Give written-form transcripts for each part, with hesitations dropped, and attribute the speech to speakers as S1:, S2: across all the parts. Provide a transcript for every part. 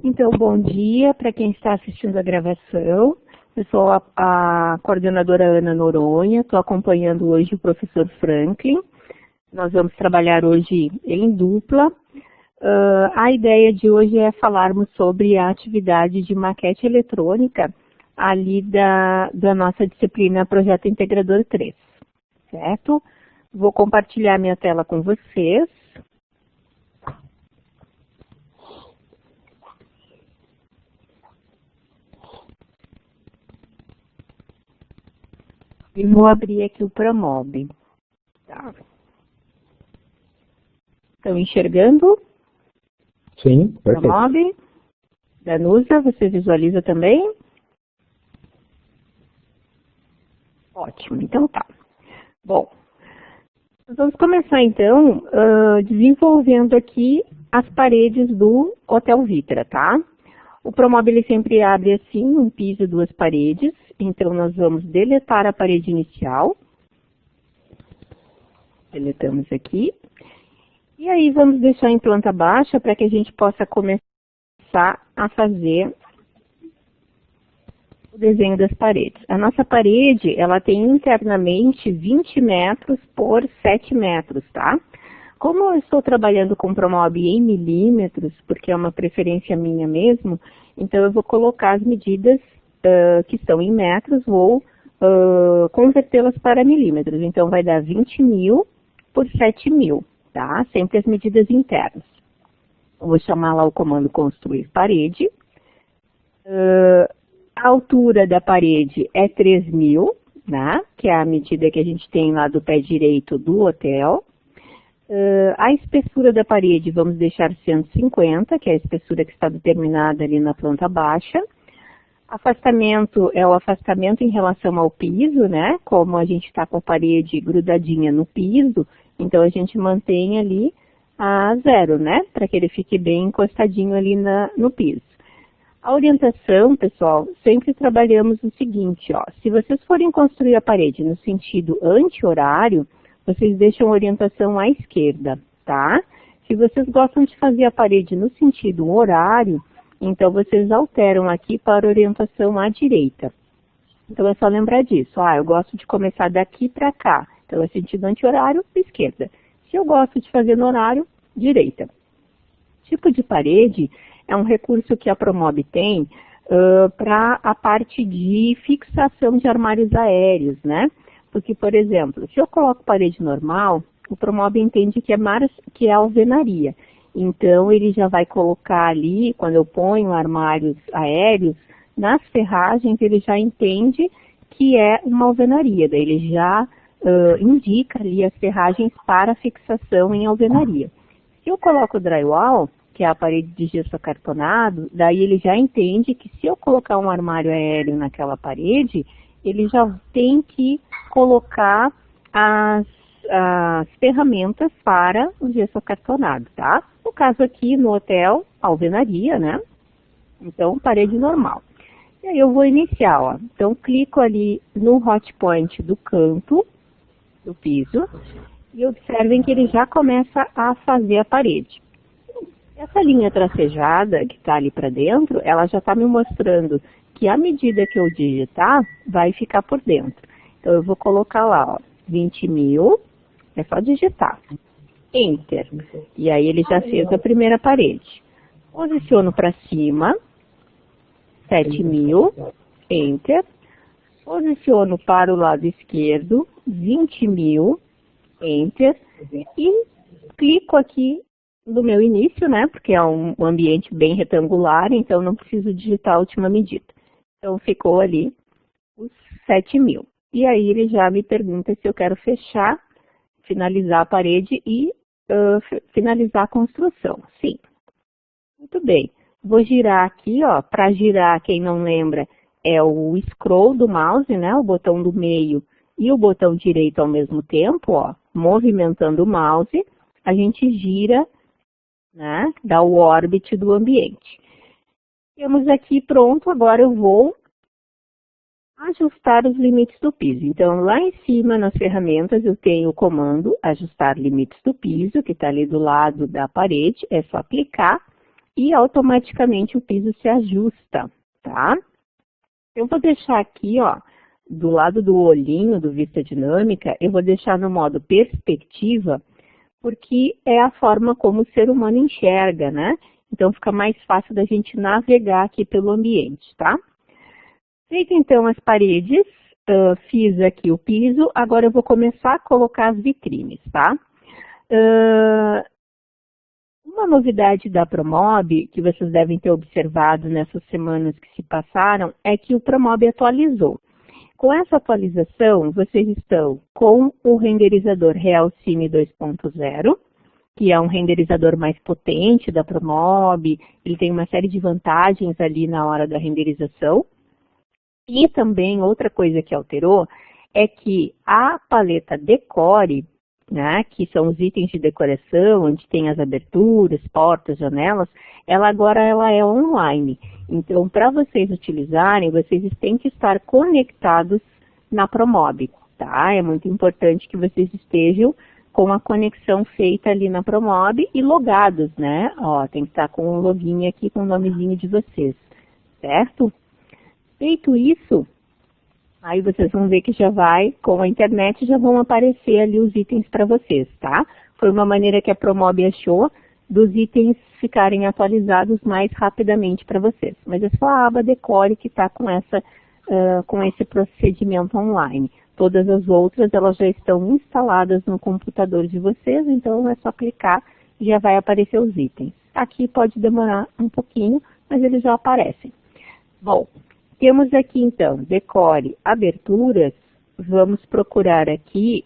S1: Então, bom dia para quem está assistindo a gravação. Eu sou a coordenadora Ana Noronha, estou acompanhando hoje o professor Franklin. Nós vamos trabalhar hoje em dupla. A ideia de hoje é falarmos sobre a atividade de maquete eletrônica ali da nossa disciplina Projeto Integrador 3, certo? Vou compartilhar minha tela com vocês. E vou abrir aqui o Promob. Tá. Estão enxergando?
S2: Sim, perfeito.
S1: Promob. Danusa, você visualiza também? Ótimo, então tá. Bom, nós vamos começar então desenvolvendo aqui as paredes do Hotel Vitra, tá? O Promob ele sempre abre assim, um piso e duas paredes. Então, nós vamos deletar a parede inicial. Deletamos aqui. E aí, vamos deixar em planta baixa para que a gente possa começar a fazer o desenho das paredes. A nossa parede, ela tem internamente 20 metros por 7 metros, tá? Como eu estou trabalhando com Promob em milímetros, porque é uma preferência minha mesmo, então eu vou colocar as medidas que estão em metros, vou convertê-las para milímetros. Então, vai dar 20.000 por 7.000, tá? Sempre as medidas internas. Eu vou chamar lá o comando construir parede. A altura da parede é 3.000, né? Que é a medida que a gente tem lá do pé direito do hotel. A espessura da parede, vamos deixar 150, que é a espessura que está determinada ali na planta baixa. Afastamento é o afastamento em relação ao piso, né? Como a gente está com a parede grudadinha no piso, então a gente mantém ali a 0, né? Para que ele fique bem encostadinho ali no piso. A orientação, pessoal, sempre trabalhamos o seguinte, ó. Se vocês forem construir a parede no sentido anti-horário, vocês deixam a orientação à esquerda, tá? Se vocês gostam de fazer a parede no sentido horário, então vocês alteram aqui para a orientação à direita. Então é só lembrar disso. Eu gosto de começar daqui para cá. Então é sentido anti-horário, esquerda. Se eu gosto de fazer no horário, direita. Tipo de parede é um recurso que a Promob tem para a parte de fixação de armários aéreos, né? Porque, por exemplo, se eu coloco parede normal, o Promob entende que é alvenaria. Então, ele já vai colocar ali, quando eu ponho armários aéreos, nas ferragens, ele já entende que é uma alvenaria. Daí ele já indica ali as ferragens para fixação em alvenaria. Se eu coloco o drywall, que é a parede de gesso acartonado, daí ele já entende que se eu colocar um armário aéreo naquela parede, ele já tem que colocar as ferramentas para o gesso acartonado, tá? No caso aqui no hotel, alvenaria, né? Então, parede normal. E aí eu vou iniciar, ó. Então, clico ali no hot point do canto do piso e observem que ele já começa a fazer a parede. Essa linha tracejada que está ali para dentro, ela já está me mostrando que à medida que eu digitar, vai ficar por dentro. Então, eu vou colocar lá, ó, 20.000, é só digitar. Enter. E aí ele já fez a primeira parede. Posiciono para cima, 7.000, Enter. Posiciono para o lado esquerdo, 20.000, Enter. E clico aqui no meu início, né? Porque é um ambiente bem retangular, então não preciso digitar a última medida. Então ficou ali os 7.000. E aí ele já me pergunta se eu quero fechar, finalizar a parede e finalizar a construção. Sim. Muito bem. Vou girar aqui, ó. Para girar, quem não lembra, é o scroll do mouse, né? O botão do meio e o botão direito ao mesmo tempo, ó. Movimentando o mouse, a gente gira, né? Dá o orbit do ambiente. Temos aqui pronto, agora eu vou ajustar os limites do piso. Então, lá em cima, nas ferramentas, eu tenho o comando ajustar limites do piso, que está ali do lado da parede. É só clicar e automaticamente o piso se ajusta, tá? Eu vou deixar aqui, ó, do lado do olhinho do Vista Dinâmica, eu vou deixar no modo perspectiva, porque é a forma como o ser humano enxerga, né? Então fica mais fácil da gente navegar aqui pelo ambiente, tá? Feito então as paredes, fiz aqui o piso, agora eu vou começar a colocar as vitrines, tá? Uma novidade da Promob, que vocês devem ter observado nessas semanas que se passaram, é que o Promob atualizou. Com essa atualização, vocês estão com o renderizador Realcine 2.0, que é um renderizador mais potente da Promob, ele tem uma série de vantagens ali na hora da renderização. E também outra coisa que alterou é que a paleta Decore, né, que são os itens de decoração, onde tem as aberturas, portas, janelas, ela agora é online. Então, para vocês utilizarem, vocês têm que estar conectados na Promob, tá? É muito importante que vocês estejam com a conexão feita ali na Promob e logados, né? Ó, tem que estar com o login aqui com o nomezinho de vocês, certo? Feito isso, aí vocês vão ver que já vai, com a internet, já vão aparecer ali os itens para vocês, tá? Foi uma maneira que a Promob achou dos itens ficarem atualizados mais rapidamente para vocês. Mas é só a aba Decore que está com esse procedimento online. Todas as outras, elas já estão instaladas no computador de vocês, então é só clicar e já vai aparecer os itens. Aqui pode demorar um pouquinho, mas eles já aparecem. Bom, temos aqui então, Decore, aberturas, vamos procurar aqui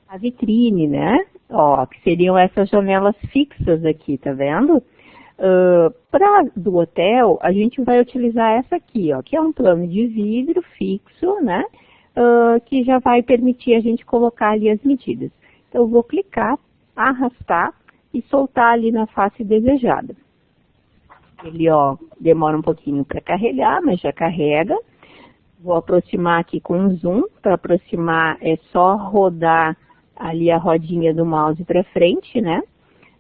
S1: a vitrine, né? Ó, que seriam essas janelas fixas aqui, tá vendo? Do hotel, a gente vai utilizar essa aqui, ó, que é um plano de vidro fixo, né? Que já vai permitir a gente colocar ali as medidas. Então, eu vou clicar, arrastar e soltar ali na face desejada. Ele, ó, demora um pouquinho para carregar, mas já carrega. Vou aproximar aqui com um zoom. Para aproximar é só rodar ali a rodinha do mouse para frente, né?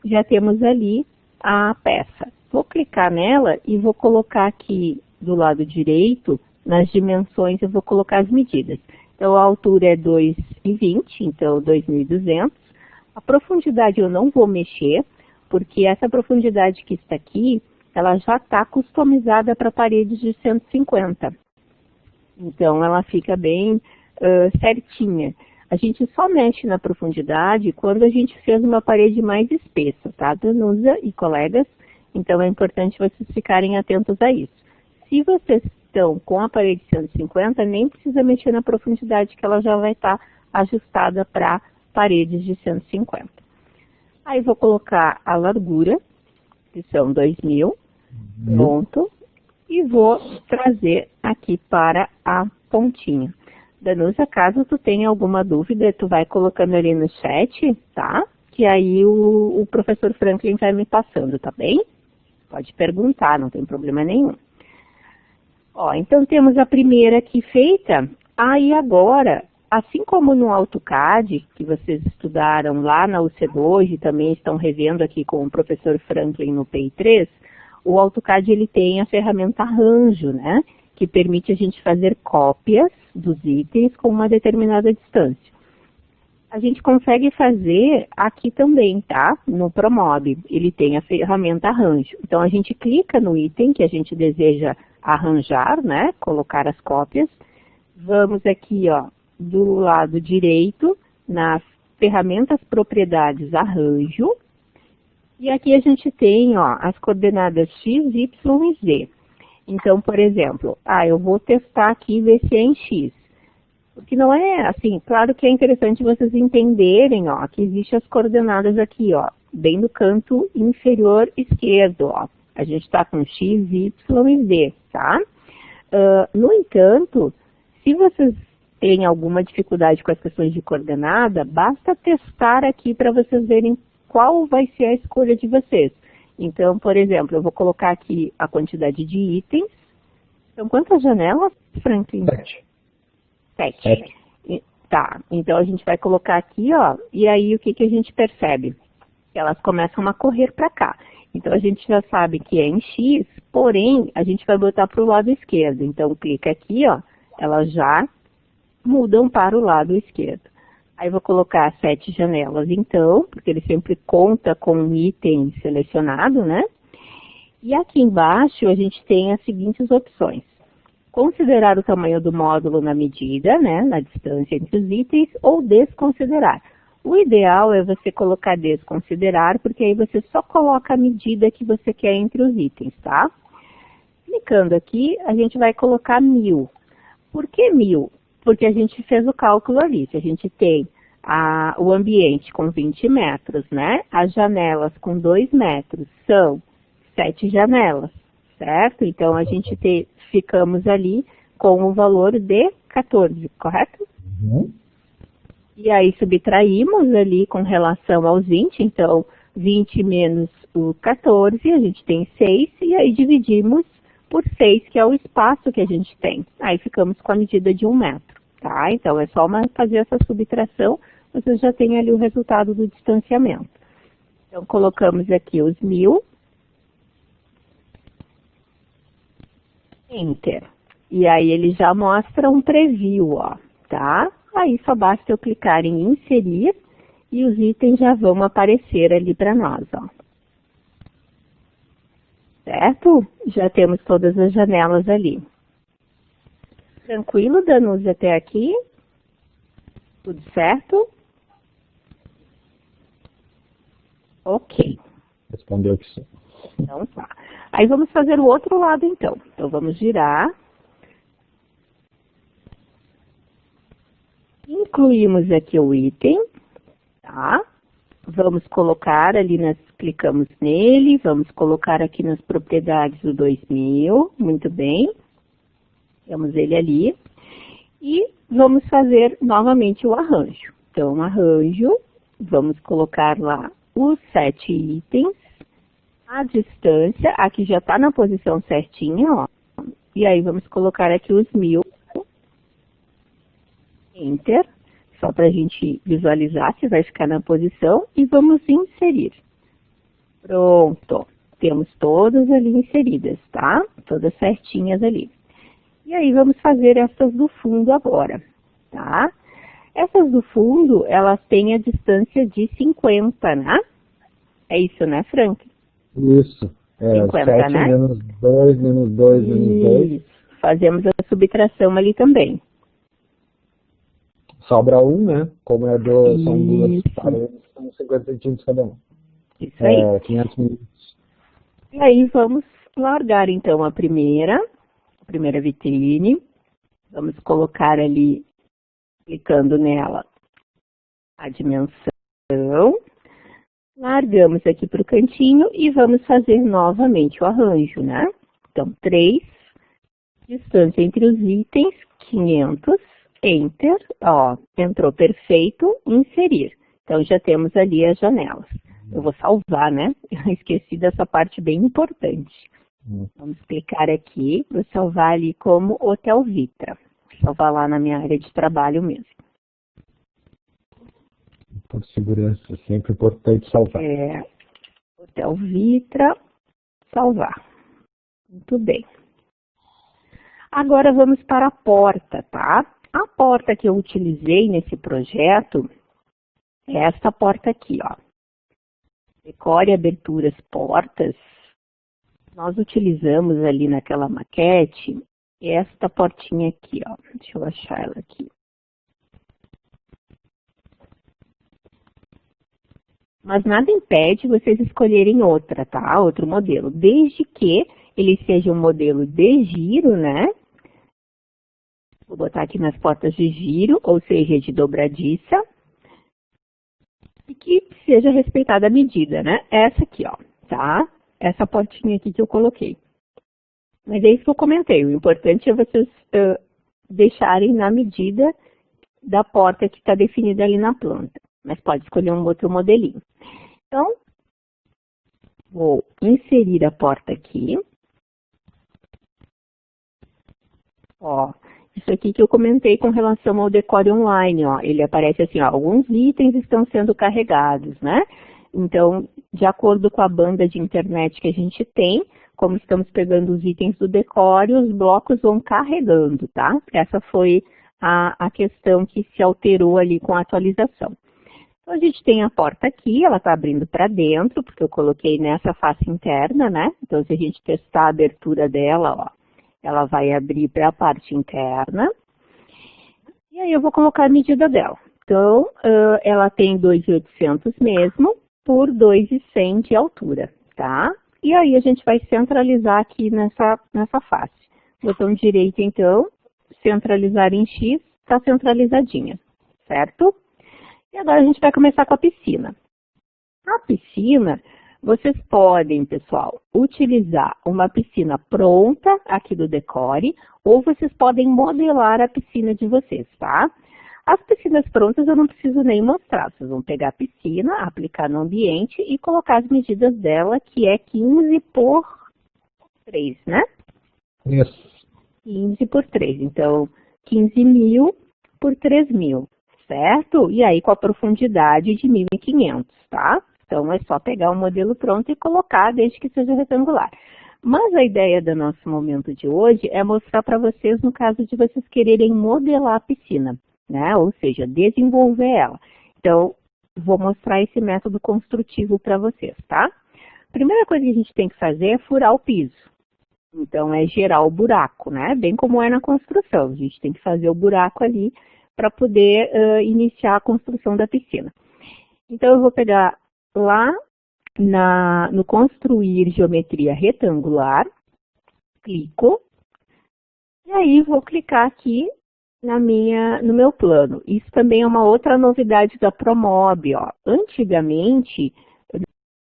S1: Já temos ali a peça. Vou clicar nela e vou colocar aqui do lado direito, nas dimensões, eu vou colocar as medidas. Então, a altura é 2,20, então 2.200. A profundidade eu não vou mexer, porque essa profundidade que está aqui, ela já está customizada para paredes de 150. Então, ela fica bem certinha. A gente só mexe na profundidade quando a gente fez uma parede mais espessa, tá, Danusa e colegas? Então, é importante vocês ficarem atentos a isso. Se vocês estão com a parede 150, nem precisa mexer na profundidade, que ela já vai estar ajustada para paredes de 150. Aí, vou colocar a largura, que são 2.000, ponto, e vou trazer aqui para a pontinha. Danusa, caso tu tenha alguma dúvida, tu vai colocando ali no chat, tá? Que aí o professor Franklin vai me passando, tá bem? Pode perguntar, não tem problema nenhum. Ó, então temos a primeira aqui feita. Aí agora, assim como no AutoCAD, que vocês estudaram lá na UC2 e também estão revendo aqui com o professor Franklin no PI3, o AutoCAD ele tem a ferramenta Arranjo, né? Que permite a gente fazer cópias dos itens com uma determinada distância. A gente consegue fazer aqui também, tá? No Promob, ele tem a ferramenta Arranjo. Então, a gente clica no item que a gente deseja arranjar, né? Colocar as cópias. Vamos aqui, ó, do lado direito, nas ferramentas Propriedades Arranjo. E aqui a gente tem, ó, as coordenadas X, Y e Z. Então, por exemplo, eu vou testar aqui e ver se é em X. Porque não é assim, claro que é interessante vocês entenderem, ó, que existem as coordenadas aqui, ó, bem no canto inferior esquerdo, ó. A gente está com X, Y e Z, tá? No entanto, se vocês têm alguma dificuldade com as questões de coordenada, basta testar aqui para vocês verem qual vai ser a escolha de vocês. Então, por exemplo, eu vou colocar aqui a quantidade de itens. Então, quantas janelas, Franklin? 7. Tá, então a gente vai colocar aqui, ó, e aí o que a gente percebe? Elas começam a correr para cá. Então, a gente já sabe que é em X, porém, a gente vai botar para o lado esquerdo. Então, clica aqui, ó, elas já mudam para o lado esquerdo. Aí, vou colocar 7 janelas, então, porque ele sempre conta com um item selecionado, né? E aqui embaixo, a gente tem as seguintes opções. Considerar o tamanho do módulo na medida, né, na distância entre os itens, ou desconsiderar. O ideal é você colocar desconsiderar, porque aí você só coloca a medida que você quer entre os itens, tá? Clicando aqui, a gente vai colocar 1000. Por que 1000? Porque a gente fez o cálculo ali. Se a gente tem o ambiente com 20 metros, né? As janelas com 2 metros são 7 janelas, certo? Então, a gente ficamos ali com o valor de 14, correto?
S2: Uhum.
S1: E aí, subtraímos ali com relação aos 20, então, 20 menos o 14, a gente tem 6, e aí dividimos por 6, que é o espaço que a gente tem. Aí, ficamos com a medida de 1 metro, tá? Então, é só fazer essa subtração, você já tem ali o resultado do distanciamento. Então, colocamos aqui os 1000, Enter. E aí ele já mostra um preview, ó, tá? Aí só basta eu clicar em inserir e os itens já vão aparecer ali para nós, ó. Certo? Já temos todas as janelas ali. Tranquilo, Danuzi, até aqui? Tudo certo? Ok.
S2: Respondeu que sim.
S1: Então tá. Aí vamos fazer o outro lado então. Então vamos girar. Incluímos aqui o item, tá? Vamos colocar ali, clicamos nele, vamos colocar aqui nas propriedades do 2000, muito bem. Temos ele ali. E vamos fazer novamente o arranjo. Então, arranjo, vamos colocar lá os 7 itens. A distância, aqui já está na posição certinha, ó. E aí vamos colocar aqui os 1000. Enter, só para a gente visualizar se vai ficar na posição. E vamos inserir. Pronto, temos todas ali inseridas, tá? Todas certinhas ali. E aí vamos fazer essas do fundo agora, tá? Essas do fundo, elas têm a distância de 50, né? É isso, né, Frank?
S2: Isso.
S1: 50,
S2: 7
S1: né?
S2: menos 2, menos 2, menos 2.
S1: Fazemos a subtração ali também.
S2: Sobra 1, né? Como são duas
S1: Isso.
S2: paredes, são 50 centímetros cada um.
S1: Isso aí.
S2: 500 milímetros.
S1: E aí vamos largar então a primeira vitrine. Vamos colocar ali, clicando nela, a dimensão. Largamos aqui para o cantinho e vamos fazer novamente o arranjo, né? Então, 3, distância entre os itens, 500, Enter, ó, entrou perfeito, inserir. Então, já temos ali as janelas. Eu vou salvar, né? Eu esqueci dessa parte bem importante. Vamos clicar aqui, vou salvar ali como Hotel Vitra. Vou salvar lá na minha área de trabalho mesmo.
S2: Por segurança, é sempre importante salvar.
S1: Hotel Vitra, salvar. Muito bem. Agora vamos para a porta, tá? A porta que eu utilizei nesse projeto é esta porta aqui, ó. Decore aberturas portas. Nós utilizamos ali naquela maquete esta portinha aqui, ó. Deixa eu achar ela aqui. Mas nada impede vocês escolherem outra, tá? Outro modelo, desde que ele seja um modelo de giro, né? Vou botar aqui nas portas de giro, ou seja, de dobradiça. E que seja respeitada a medida, né? Essa aqui, ó, tá? Essa portinha aqui que eu coloquei. Mas é isso que eu comentei. O importante é vocês deixarem na medida da porta que está definida ali na planta. Mas pode escolher um outro modelinho. Então, vou inserir a porta aqui. Ó, isso aqui que eu comentei com relação ao decore online, ó. Ele aparece assim, ó, alguns itens estão sendo carregados, né? Então, de acordo com a banda de internet que a gente tem, como estamos pegando os itens do decore, os blocos vão carregando, tá? Essa foi a questão que se alterou ali com a atualização. Então, a gente tem a porta aqui, ela está abrindo para dentro, porque eu coloquei nessa face interna, né? Então, se a gente testar a abertura dela, ó, ela vai abrir para a parte interna. E aí eu vou colocar a medida dela. Então, ela tem 2.800 mesmo, por 2.100 de altura, tá? E aí a gente vai centralizar aqui nessa face. Botão direito, então, centralizar em X, está centralizadinha, certo? E agora a gente vai começar com a piscina. A piscina, vocês podem, pessoal, utilizar uma piscina pronta aqui do Decore, ou vocês podem modelar a piscina de vocês, tá? As piscinas prontas eu não preciso nem mostrar. Vocês vão pegar a piscina, aplicar no ambiente e colocar as medidas dela, que é 15 por 3, né?
S2: Isso.
S1: 15 por 3. Então, 15.000 por 3.000, certo? E aí com a profundidade de 1.500, tá? Então, é só pegar o modelo pronto e colocar, desde que seja retangular. Mas a ideia do nosso momento de hoje é mostrar para vocês, no caso de vocês quererem modelar a piscina, né? Ou seja, desenvolver ela. Então, vou mostrar esse método construtivo para vocês, tá? Primeira coisa que a gente tem que fazer é furar o piso. Então, é gerar o buraco, né? Bem como é na construção. A gente tem que fazer o buraco ali para poder iniciar a construção da piscina. Então, eu vou pegar lá no construir geometria retangular, clico, e aí vou clicar aqui no meu plano. Isso também é uma outra novidade da Promob, ó. Antigamente,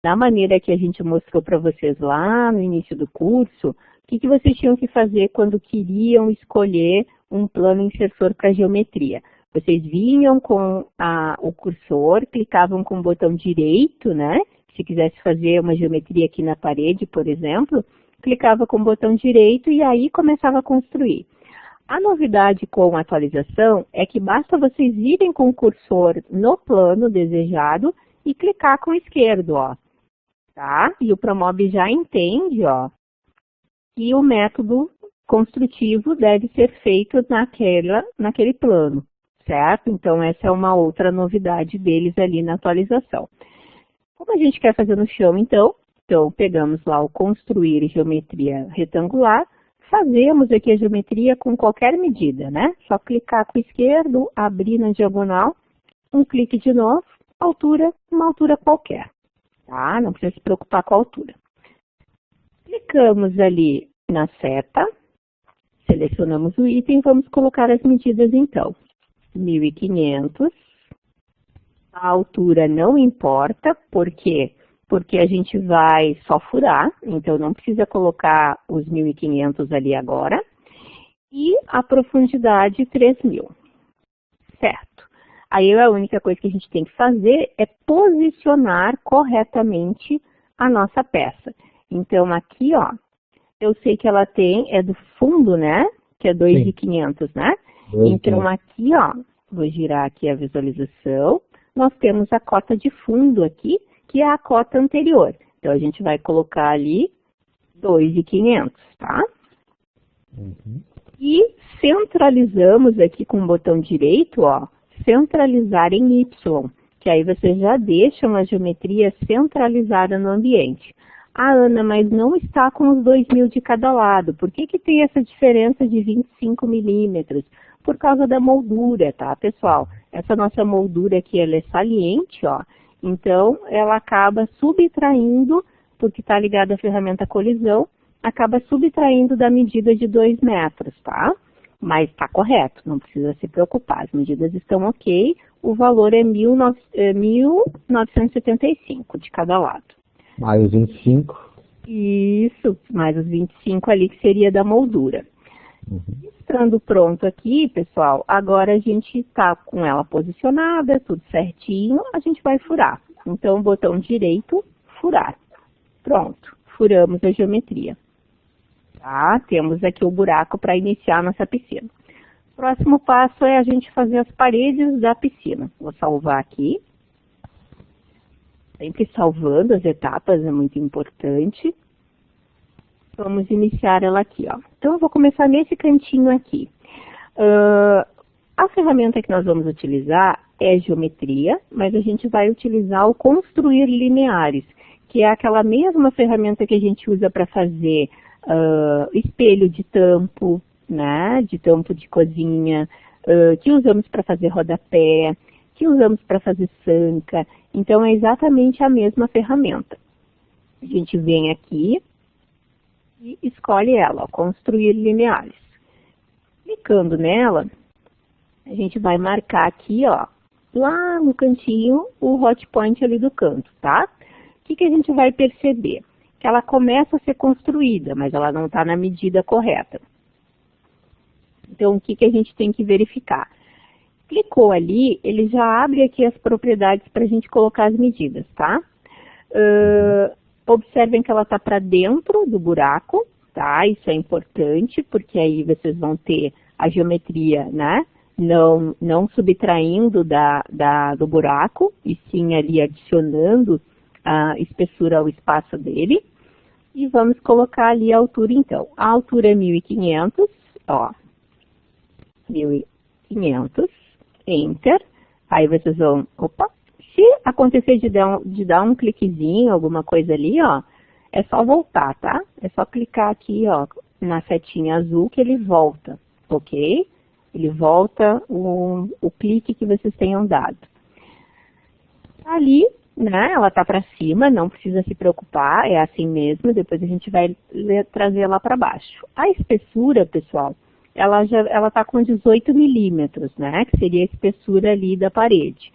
S1: da maneira que a gente mostrou para vocês lá no início do curso, o que vocês tinham que fazer quando queriam escolher um plano insersor para geometria? Vocês vinham com o cursor, clicavam com o botão direito, né? Se quisesse fazer uma geometria aqui na parede, por exemplo, clicava com o botão direito e aí começava a construir. A novidade com a atualização é que basta vocês irem com o cursor no plano desejado e clicar com o esquerdo, ó. Tá? E o Promob já entende, ó, que o método construtivo deve ser feito naquele plano, certo? Então, essa é uma outra novidade deles ali na atualização. Como a gente quer fazer no chão, então pegamos lá o construir geometria retangular, fazemos aqui a geometria com qualquer medida, né? Só clicar com o esquerdo, abrir na diagonal, um clique de novo, altura, uma altura qualquer, tá? Não precisa se preocupar com a altura. Clicamos ali na seta, selecionamos o item, vamos colocar as medidas então. 1.500, a altura não importa, por quê? Porque a gente vai só furar, então não precisa colocar os 1.500 ali agora. E a profundidade 3.000, certo? Aí a única coisa que a gente tem que fazer é posicionar corretamente a nossa peça. Então aqui, ó, eu sei que ela é do fundo, né? Que é 2.500, né? Então aqui, ó, vou girar aqui a visualização. Nós temos a cota de fundo aqui, que é a cota anterior. Então, a gente vai colocar ali 2.500, tá?
S2: Uhum.
S1: E centralizamos aqui com o botão direito, ó, centralizar em Y, que aí vocês já deixam a geometria centralizada no ambiente. Ah, Ana, mas não está com os 2.000 de cada lado. Por que tem essa diferença de 25 milímetros? Por causa da moldura, tá, pessoal? Essa nossa moldura aqui, ela é saliente, ó. Então, ela acaba subtraindo, porque está ligada à ferramenta colisão, acaba subtraindo da medida de 2 metros, tá? Mas está correto, não precisa se preocupar. As medidas estão ok, o valor é 1.975 de cada lado.
S2: Mais 25.
S1: Isso, mais os 25 ali que seria da moldura.
S2: Uhum.
S1: Estando pronto aqui, pessoal, agora a gente está com ela posicionada, tudo certinho, a gente vai furar. Então, botão direito, furar. Pronto, furamos a geometria. Tá? Temos aqui o buraco para iniciar a nossa piscina. Próximo passo é a gente fazer as paredes da piscina. Vou salvar aqui. Sempre salvando as etapas, é muito importante. Vamos iniciar ela aqui, ó. Então, eu vou começar nesse cantinho aqui. A ferramenta que nós vamos utilizar é geometria, mas a gente vai utilizar o construir lineares, que é aquela mesma ferramenta que a gente usa para fazer espelho de tampo, né, de tampo de cozinha, que usamos para fazer rodapé, que usamos para fazer sanca. Então, é exatamente a mesma ferramenta. A gente vem aqui e escolhe ela, ó, construir lineares. Clicando nela, a gente vai marcar aqui, ó, lá no cantinho, o hot point ali do canto, tá? O que a gente vai perceber? Que ela começa a ser construída, mas ela não está na medida correta. Então, o que a gente tem que verificar? Clicou ali, ele já abre aqui as propriedades para a gente colocar as medidas, tá? Observem que ela está para dentro do buraco, tá? Isso é importante, porque aí vocês vão ter a geometria, né? Não subtraindo do buraco, e sim ali adicionando a espessura ao espaço dele. E vamos colocar ali a altura, então. A altura é 1.500, ó. 1.500, Enter. Aí vocês vão, opa, se acontecer de dar um cliquezinho, alguma coisa ali, ó, é só voltar, tá? É só clicar aqui, ó, na setinha azul que ele volta, ok? Ele volta o clique que vocês tenham dado. Ali, né, ela tá para cima, não precisa se preocupar, é assim mesmo, depois a gente vai trazer lá para baixo. A espessura, pessoal, ela tá com 18 milímetros, né, que seria a espessura ali da parede.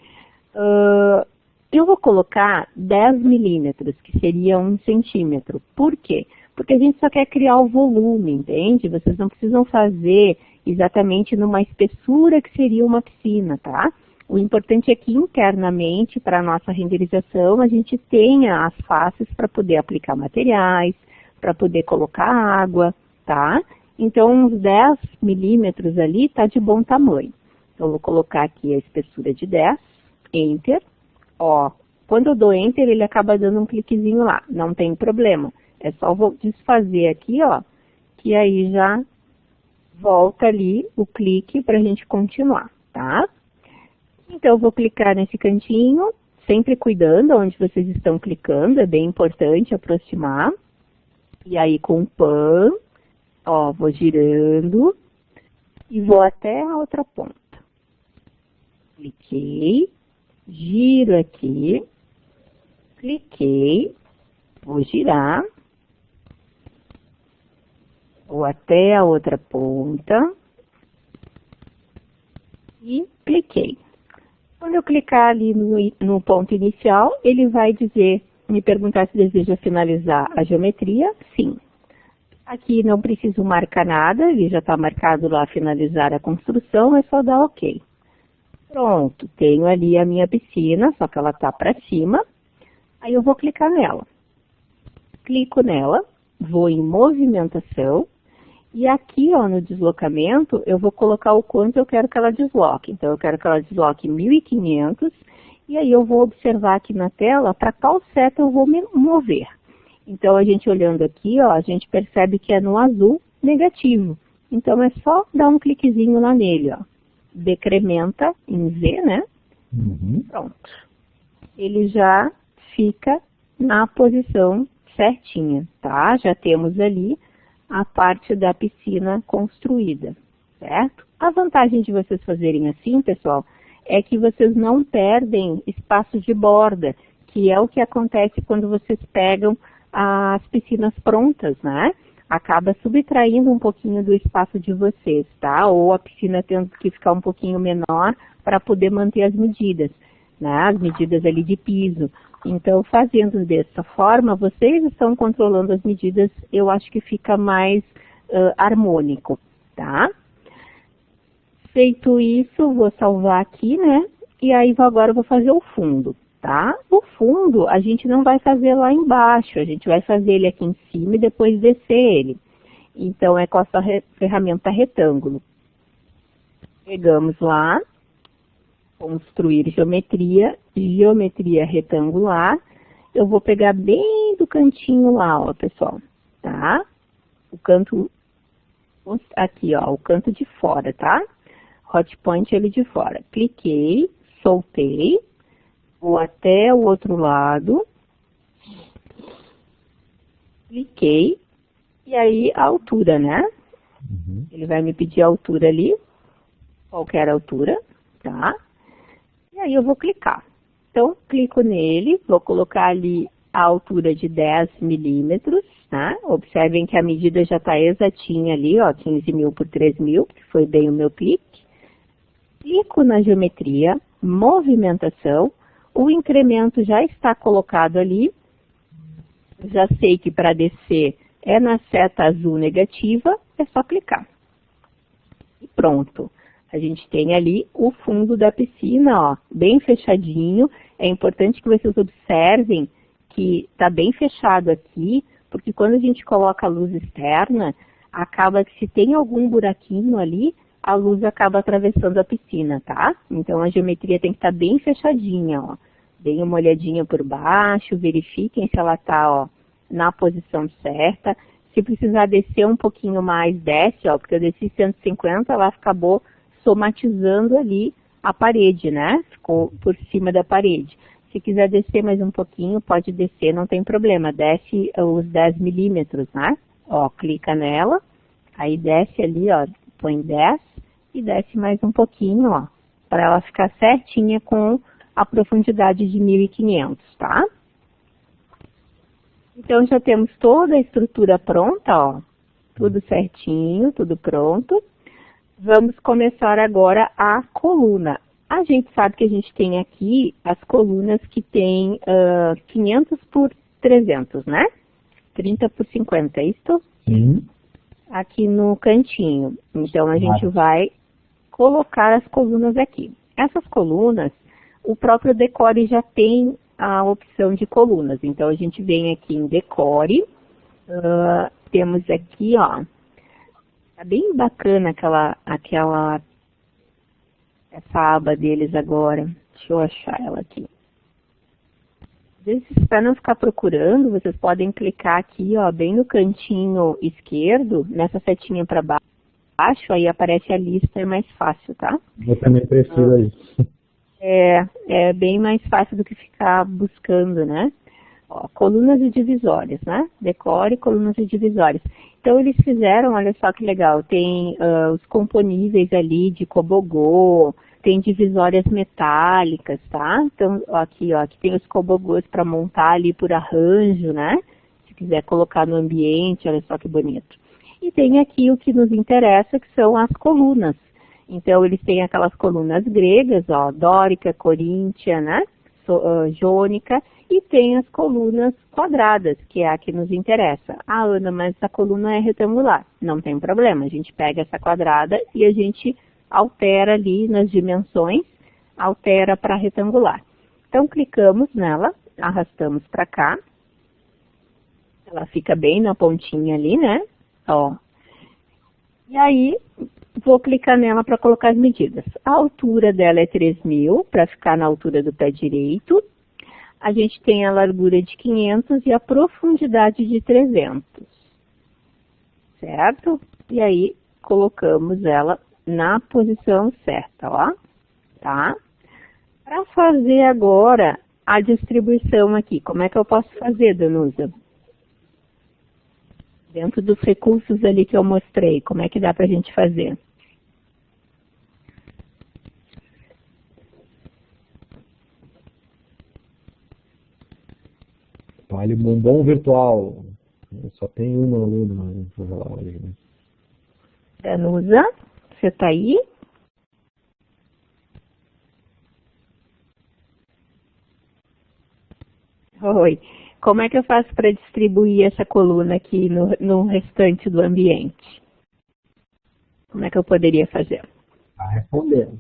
S1: Eu vou colocar 10 milímetros, que seria 1 centímetro. Por quê? Porque a gente só quer criar o volume, entende? Vocês não precisam fazer exatamente numa espessura que seria uma piscina, tá? O importante é que internamente, para a nossa renderização, a gente tenha as faces para poder aplicar materiais, para poder colocar água, tá? Então, uns 10 milímetros ali está de bom tamanho. Então, eu vou colocar aqui a espessura de 10, Enter. Ó, quando eu dou Enter, ele acaba dando um cliquezinho lá, não tem problema. É só vou desfazer aqui, ó, que aí já volta ali o clique para a gente continuar, tá? Então, eu vou clicar nesse cantinho, sempre cuidando onde vocês estão clicando, é bem importante aproximar. E aí, com o pan, ó, vou girando e vou até a outra ponta. Cliquei, giro aqui, cliquei, vou girar, vou até a outra ponta e cliquei. Quando eu clicar ali no ponto inicial, ele vai me perguntar se deseja finalizar a geometria. Sim. Aqui não preciso marcar nada, ele já está marcado lá finalizar a construção, é só dar OK. Pronto, tenho ali a minha piscina, só que ela está para cima. Aí eu vou clicar nela. Clico nela, vou em movimentação. E aqui, ó, no deslocamento, eu vou colocar o quanto eu quero que ela desloque. Então, eu quero que ela desloque 1.500. E aí eu vou observar aqui na tela para qual seta eu vou me mover. Então, a gente olhando aqui, ó, a gente percebe que é no azul negativo. Então, é só dar um cliquezinho lá nele, ó. Decrementa em Z, né? Pronto. Ele já fica na posição certinha, tá? Já temos ali a parte da piscina construída, certo? A vantagem de vocês fazerem assim, pessoal, é que vocês não perdem espaço de borda, que é o que acontece quando vocês pegam as piscinas prontas, né? Acaba subtraindo um pouquinho do espaço de vocês, tá? Ou a piscina tendo que ficar um pouquinho menor para poder manter as medidas, né? As medidas ali de piso. Então, fazendo dessa forma, vocês estão controlando as medidas, eu acho que fica mais harmônico, tá? Feito isso, vou salvar aqui, né? E aí, agora eu vou fazer o fundo, tá? O fundo, a gente não vai fazer lá embaixo, a gente vai fazer ele aqui em cima e depois descer ele. Então, é com essa ferramenta retângulo. Pegamos lá, construir geometria, geometria retangular, eu vou pegar bem do cantinho lá, ó, pessoal, tá? O canto, aqui, ó, o canto de fora, tá? Hot point ele de fora. Cliquei, soltei, vou até o outro lado, cliquei, e aí a altura, né?
S2: Uhum.
S1: Ele vai me pedir a altura ali, qualquer altura, tá? E aí eu vou clicar. Então, clico nele, vou colocar ali a altura de 10 milímetros, tá? Observem que a medida já está exatinha ali, ó, 15.000 por 3.000, que foi bem o meu clique. Clico na geometria, movimentação, o incremento já está colocado ali. Já sei que para descer é na seta azul negativa, é só clicar. E pronto. A gente tem ali o fundo da piscina, ó, bem fechadinho. É importante que vocês observem que está bem fechado aqui, porque quando a gente coloca a luz externa, acaba que se tem algum buraquinho ali, a luz acaba atravessando a piscina, tá? Então a geometria tem que estar bem fechadinha, ó. Deem uma olhadinha por baixo, verifiquem se ela está, ó, na posição certa. Se precisar descer um pouquinho mais, desce, ó, porque eu desci 150, ela acabou somatizando ali a parede, né? Ficou por cima da parede. Se quiser descer mais um pouquinho, pode descer, não tem problema. Desce os 10 milímetros, né? Ó, clica nela, aí desce ali, ó, põe 10 e desce mais um pouquinho, ó, para ela ficar certinha com a profundidade de 1.500, tá? Então, já temos toda a estrutura pronta, ó, tudo certinho, tudo pronto. Vamos começar agora a coluna. A gente sabe que a gente tem aqui as colunas que tem 500 por 300, né? 30 por 50, é isso?
S2: Sim.
S1: Aqui no cantinho. Então, a gente vai colocar as colunas aqui. Essas colunas, o próprio Decore já tem a opção de colunas. Então, a gente vem aqui em Decore, temos aqui, ó, tá bem bacana essa aba deles agora. Deixa eu achar ela aqui. Às vezes, para não ficar procurando, vocês podem clicar aqui, ó, bem no cantinho esquerdo, nessa setinha para baixo, aí aparece a lista, é mais fácil, tá?
S2: Eu também prefiro isso.
S1: É bem mais fácil do que ficar buscando, né? Ó, colunas e divisórias, né? Decore, colunas e divisórias. Então, eles fizeram, olha só que legal, tem os componíveis ali de cobogô, tem divisórias metálicas, tá? Então, aqui, ó, aqui tem os cobogôs para montar ali por arranjo, né? Se quiser colocar no ambiente, olha só que bonito. E tem aqui o que nos interessa, que são as colunas. Então, eles têm aquelas colunas gregas, ó, dórica, coríntia, né? Jônica, e tem as colunas quadradas, que é a que nos interessa. Ah, Ana, mas essa coluna é retangular. Não tem problema, a gente pega essa quadrada e a gente altera ali nas dimensões, altera para retangular. Então, clicamos nela, arrastamos para cá. Ela fica bem na pontinha ali, né? Ó. E aí, vou clicar nela para colocar as medidas. A altura dela é 3.000, para ficar na altura do pé direito. A gente tem a largura de 500 e a profundidade de 300. Certo? E aí, colocamos ela na posição certa, ó. Tá? Para fazer agora a distribuição aqui, como é que eu posso fazer, Danusa? Dentro dos recursos ali que eu mostrei, como é que dá para a gente fazer?
S2: Vale bombom virtual. Só tem uma aluna, né?
S1: Danusa, você tá aí? Oi. Como é que eu faço para distribuir essa coluna aqui no restante do ambiente? Como é que eu poderia fazer?
S2: Tá respondendo.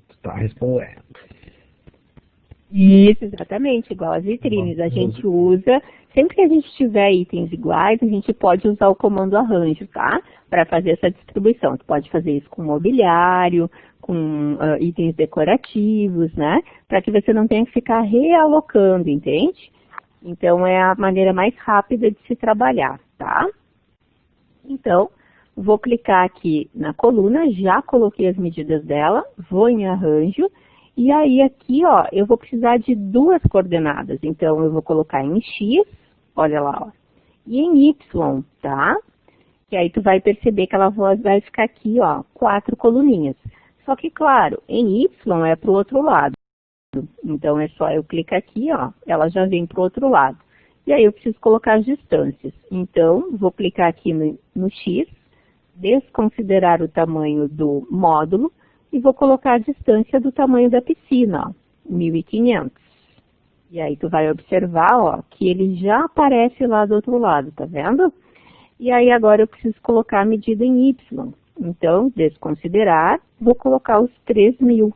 S1: Isso, exatamente, igual as vitrines. A gente usa, sempre que a gente tiver itens iguais, a gente pode usar o comando arranjo, tá? Para fazer essa distribuição. Você pode fazer isso com mobiliário, com itens decorativos, né? Para que você não tenha que ficar realocando, entende? Então, é a maneira mais rápida de se trabalhar, tá? Então, vou clicar aqui na coluna, já coloquei as medidas dela, vou em arranjo, e aí aqui, ó, eu vou precisar de duas coordenadas. Então, eu vou colocar em X, olha lá, ó, e em Y, tá? Que aí tu vai perceber que ela vai ficar aqui, ó, 4 coluninhas. Só que, claro, em Y é para o outro lado. Então, é só eu clicar aqui, ó, ela já vem para o outro lado. E aí eu preciso colocar as distâncias. Então, vou clicar aqui no X, desconsiderar o tamanho do módulo e vou colocar a distância do tamanho da piscina, ó, 1.500. E aí tu vai observar, ó, que ele já aparece lá do outro lado, tá vendo? E aí agora eu preciso colocar a medida em Y. Então, desconsiderar, vou colocar os 3.000.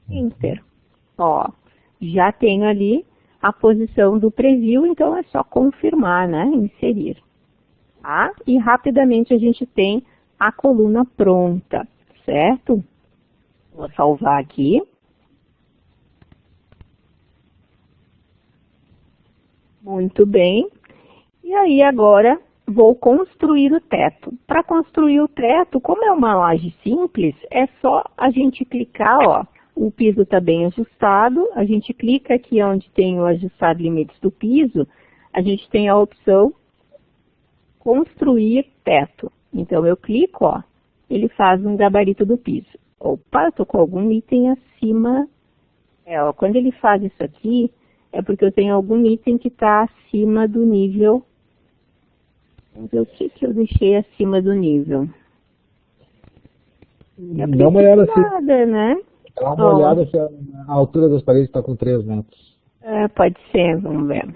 S1: Enter. Ó, já tenho ali a posição do preview, então é só confirmar, né? Inserir. Tá? E rapidamente a gente tem a coluna pronta, certo? Vou salvar aqui. Muito bem. E aí agora vou construir o teto. Para construir o teto, como é uma laje simples, é só a gente clicar, ó, o piso está bem ajustado, a gente clica aqui onde tem o ajustar limites do piso, a gente tem a opção construir teto. Então eu clico, ó, ele faz um gabarito do piso. Opa, eu tô com algum item acima. Ó, quando ele faz isso aqui, é porque eu tenho algum item que está acima do nível. Vamos ver o que eu deixei acima do nível.
S2: Dá uma olhada
S1: nada, né?
S2: Dá uma olhada se a altura das paredes está com 3 metros.
S1: É, pode ser, vamos ver.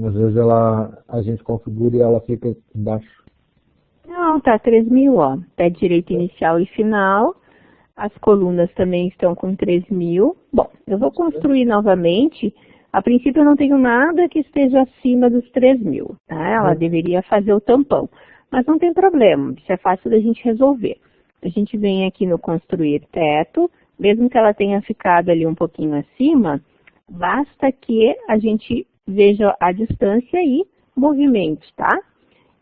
S2: Às vezes a gente configura e ela fica embaixo.
S1: Não, tá 3.000, ó. Pé direito inicial e final. As colunas também estão com 3.000. Bom, eu vou construir novamente. A princípio eu não tenho nada que esteja acima dos 3.000, tá? Ela deveria fazer o tampão. Mas não tem problema, isso é fácil da gente resolver. A gente vem aqui no construir teto. Mesmo que ela tenha ficado ali um pouquinho acima, basta que a gente veja a distância e movimente, tá?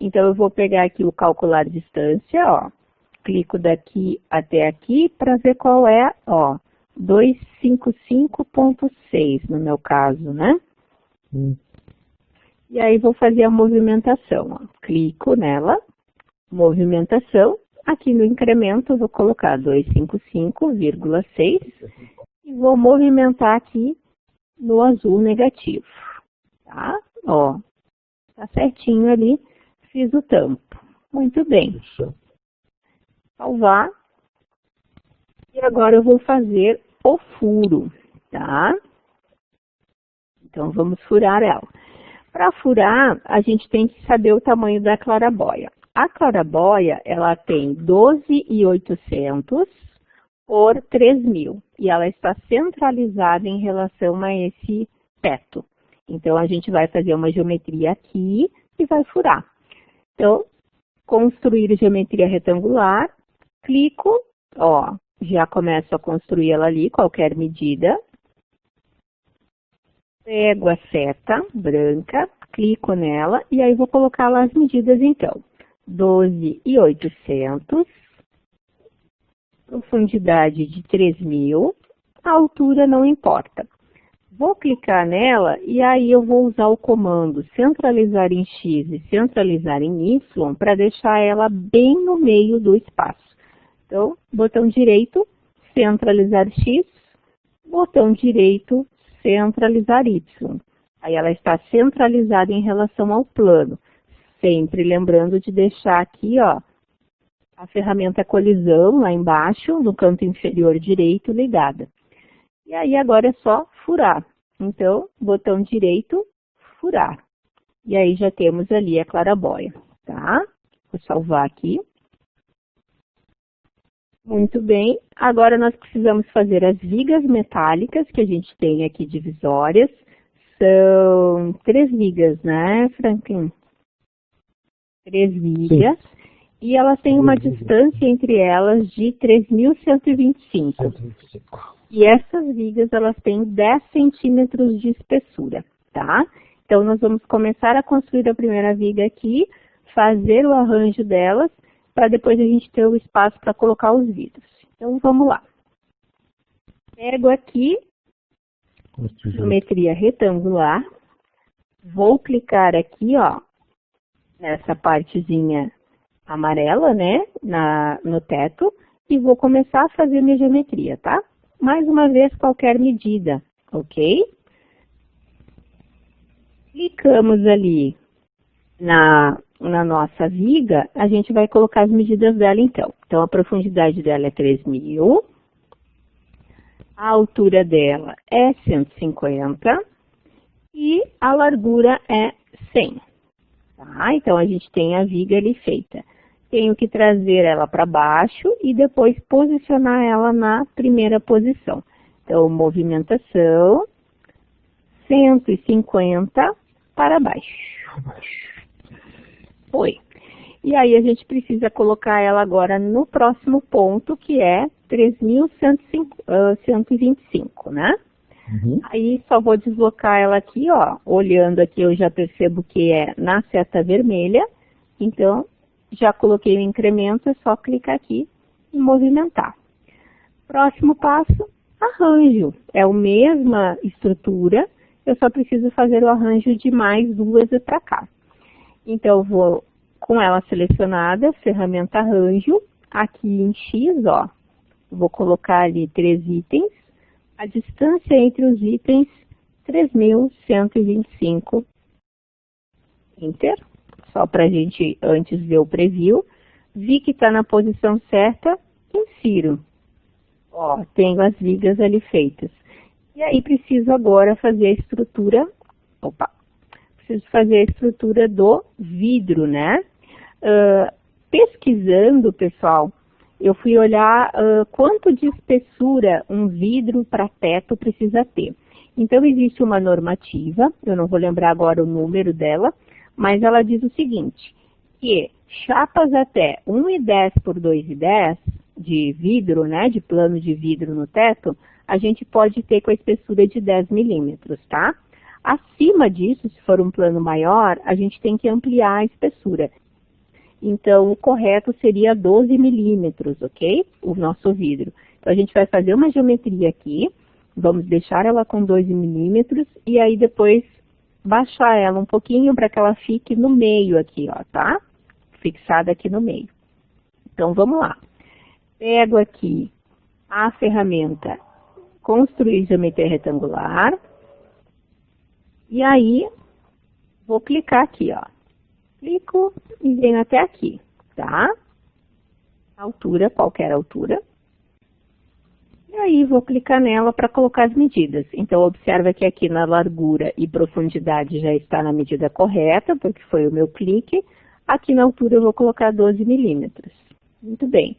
S1: Então, eu vou pegar aqui o calcular distância, ó. Clico daqui até aqui para ver qual é, ó, 255,6 no meu caso, né? E aí, vou fazer a movimentação, ó. Clico nela, movimentação. Aqui no incremento, eu vou colocar 255,6 e vou movimentar aqui no azul negativo, tá? Ó, tá certinho ali, fiz o tampo. Muito bem. Salvar. E agora eu vou fazer o furo, tá? Então, vamos furar ela. Para furar, a gente tem que saber o tamanho da clarabóia. A clarabóia, ela tem 12.800 por 3.000 e ela está centralizada em relação a esse teto. Então, a gente vai fazer uma geometria aqui e vai furar. Então, construir geometria retangular, clico, ó, já começo a construir ela ali, qualquer medida. Pego a seta branca, clico nela e aí vou colocar lá as medidas então. 12.800, profundidade de 3.000, a altura não importa. Vou clicar nela e aí eu vou usar o comando centralizar em X e centralizar em Y para deixar ela bem no meio do espaço. Então, botão direito, centralizar X, botão direito, centralizar Y. Aí ela está centralizada em relação ao plano. Sempre lembrando de deixar aqui, ó, a ferramenta colisão lá embaixo, no canto inferior direito, ligada. E aí agora é só furar. Então, botão direito, furar. E aí já temos ali a clarabóia, tá? Vou salvar aqui. Muito bem. Agora nós precisamos fazer as vigas metálicas que a gente tem aqui divisórias. São 3 vigas, né, Franklin? 3 vigas. Sim. E elas têm uma distância entre elas de 3.125. E essas vigas, elas têm 10 centímetros de espessura, tá? Então, nós vamos começar a construir a primeira viga aqui, fazer o arranjo delas, para depois a gente ter o espaço para colocar os vidros. Então, vamos lá. Pego aqui, geometria retangular, vou clicar aqui, ó, nessa partezinha amarela, né, no teto, e vou começar a fazer minha geometria, tá? Mais uma vez, qualquer medida, ok? Clicamos ali na nossa viga, a gente vai colocar as medidas dela então. Então, a profundidade dela é 3.000, a altura dela é 150 e a largura é 100. Tá? Então, a gente tem a viga ali feita. Tenho que trazer ela para baixo e depois posicionar ela na primeira posição. Então, movimentação, 150 para baixo. Foi. E aí, a gente precisa colocar ela agora no próximo ponto, que é 3.125, né?
S2: Uhum.
S1: Aí, só vou deslocar ela aqui, ó. Olhando aqui, eu já percebo que é na seta vermelha. Então, já coloquei o incremento, é só clicar aqui e movimentar. Próximo passo, arranjo. É a mesma estrutura, eu só preciso fazer o arranjo de mais duas para cá. Então, eu vou com ela selecionada, ferramenta arranjo, aqui em X, ó, vou colocar ali 3 itens, a distância entre os itens, 3.125, Enter, só para a gente antes ver o preview, vi que está na posição certa, insiro, ó, tenho as vigas ali feitas. E aí preciso agora fazer a estrutura, preciso fazer a estrutura do vidro, né? Pesquisando, pessoal, eu fui olhar quanto de espessura um vidro para teto precisa ter. Então, existe uma normativa, eu não vou lembrar agora o número dela, mas ela diz o seguinte, que chapas até 1,10 por 2,10 de vidro, né, de plano de vidro no teto, a gente pode ter com a espessura de 10 milímetros, tá? Acima disso, se for um plano maior, a gente tem que ampliar a espessura. Então, o correto seria 12 milímetros, ok? O nosso vidro. Então, a gente vai fazer uma geometria aqui, vamos deixar ela com 12 milímetros e aí depois baixar ela um pouquinho para que ela fique no meio aqui, ó, tá? Fixada aqui no meio. Então, vamos lá. Pego aqui a ferramenta Construir Geometria Retangular e aí vou clicar aqui, ó. Clico e venho até aqui, tá? Altura, qualquer altura. E aí vou clicar nela para colocar as medidas. Então, observa que aqui na largura e profundidade já está na medida correta, porque foi o meu clique. Aqui na altura eu vou colocar 12 milímetros. Muito bem.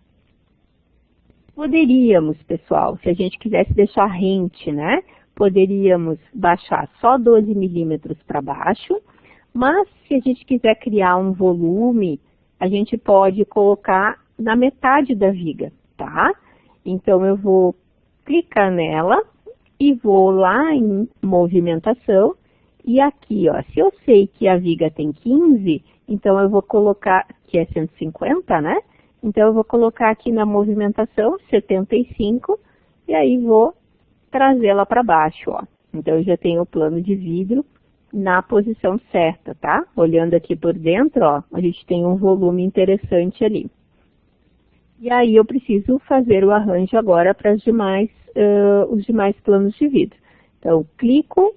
S1: Poderíamos, pessoal, se a gente quisesse deixar rente, né? Poderíamos baixar só 12 milímetros para baixo. Mas, se a gente quiser criar um volume, a gente pode colocar na metade da viga, tá? Então, eu vou clicar nela e vou lá em movimentação. E aqui, ó, se eu sei que a viga tem 15, então eu vou colocar, que é 150, né? Então, eu vou colocar aqui na movimentação 75 e aí vou trazê-la para baixo, ó. Então, eu já tenho o plano de vidro na posição certa, tá? Olhando aqui por dentro, ó, a gente tem um volume interessante ali. E aí eu preciso fazer o arranjo agora para os demais planos de vidro. Então, clico,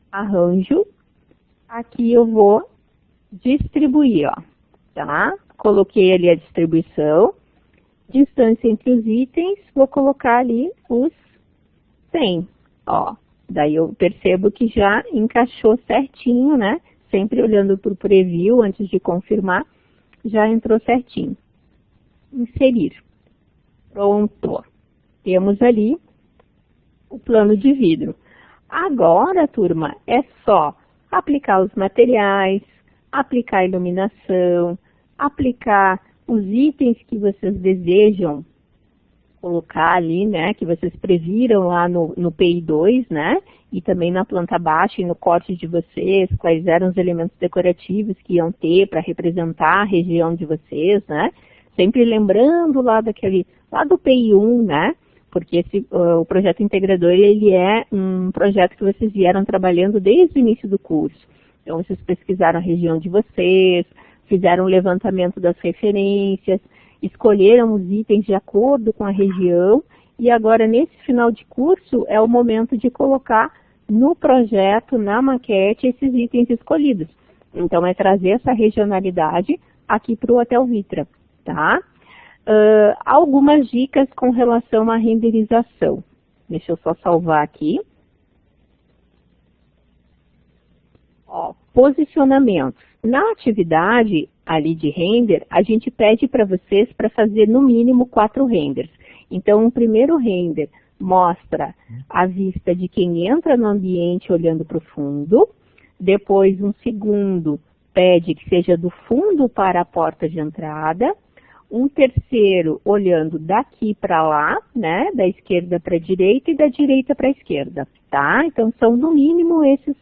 S1: arranjo, aqui eu vou distribuir, ó, tá? Coloquei ali a distribuição, distância entre os itens, vou colocar ali os 100, ó. Daí eu percebo que já encaixou certinho, né? Sempre olhando para o preview antes de confirmar, já entrou certinho. Inserir. Pronto. Temos ali o plano de vidro. Agora, turma, é só aplicar os materiais, aplicar a iluminação, aplicar os itens que vocês desejam colocar ali, né, que vocês previram lá no PI2, né, e também na planta baixa e no corte de vocês, quais eram os elementos decorativos que iam ter para representar a região de vocês, né, sempre lembrando lá do PI1, né, porque o projeto integrador, ele é um projeto que vocês vieram trabalhando desde o início do curso. Então, vocês pesquisaram a região de vocês, fizeram o levantamento das referências, escolheram os itens de acordo com a região, e agora, nesse final de curso, é o momento de colocar no projeto, na maquete, esses itens escolhidos. Então, é trazer essa regionalidade aqui para o Hotel Vitra, tá? Algumas dicas com relação à renderização. Deixa eu só salvar aqui. Ó, posicionamento. Na atividade ali de render, a gente pede para vocês para fazer no mínimo 4 renders. Então, o primeiro render mostra a vista de quem entra no ambiente olhando para o fundo. Depois, um segundo pede que seja do fundo para a porta de entrada. Um terceiro olhando daqui para lá, né, da esquerda para a direita e da direita para a esquerda, tá? Então, são no mínimo esses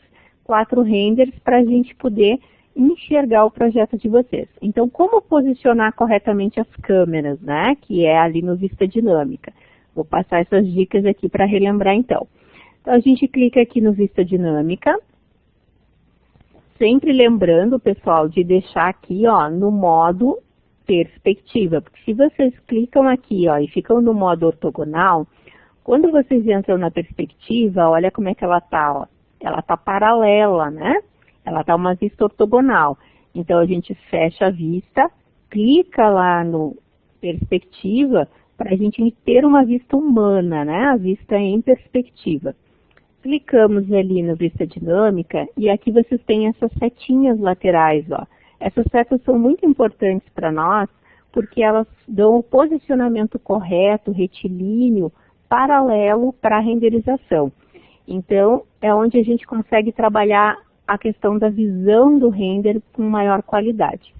S1: 4 renders para a gente poder enxergar o projeto de vocês. Então, como posicionar corretamente as câmeras, né, que é ali no Vista Dinâmica? Vou passar essas dicas aqui para relembrar, então. Então, a gente clica aqui no Vista Dinâmica, sempre lembrando, pessoal, de deixar aqui, ó, no modo perspectiva, porque se vocês clicam aqui, ó, e ficam no modo ortogonal, quando vocês entram na perspectiva, olha como é que ela tá, ó. Ela tá paralela, né? Ela tá uma vista ortogonal. Então, a gente fecha a vista, clica lá no perspectiva, para a gente ter uma vista humana, né? A vista em perspectiva. Clicamos ali no Vista Dinâmica, e aqui vocês têm essas setinhas laterais, ó. Essas setas são muito importantes para nós, porque elas dão o posicionamento correto, retilíneo, paralelo para a renderização. Então, é onde a gente consegue trabalhar a questão da visão do render com maior qualidade.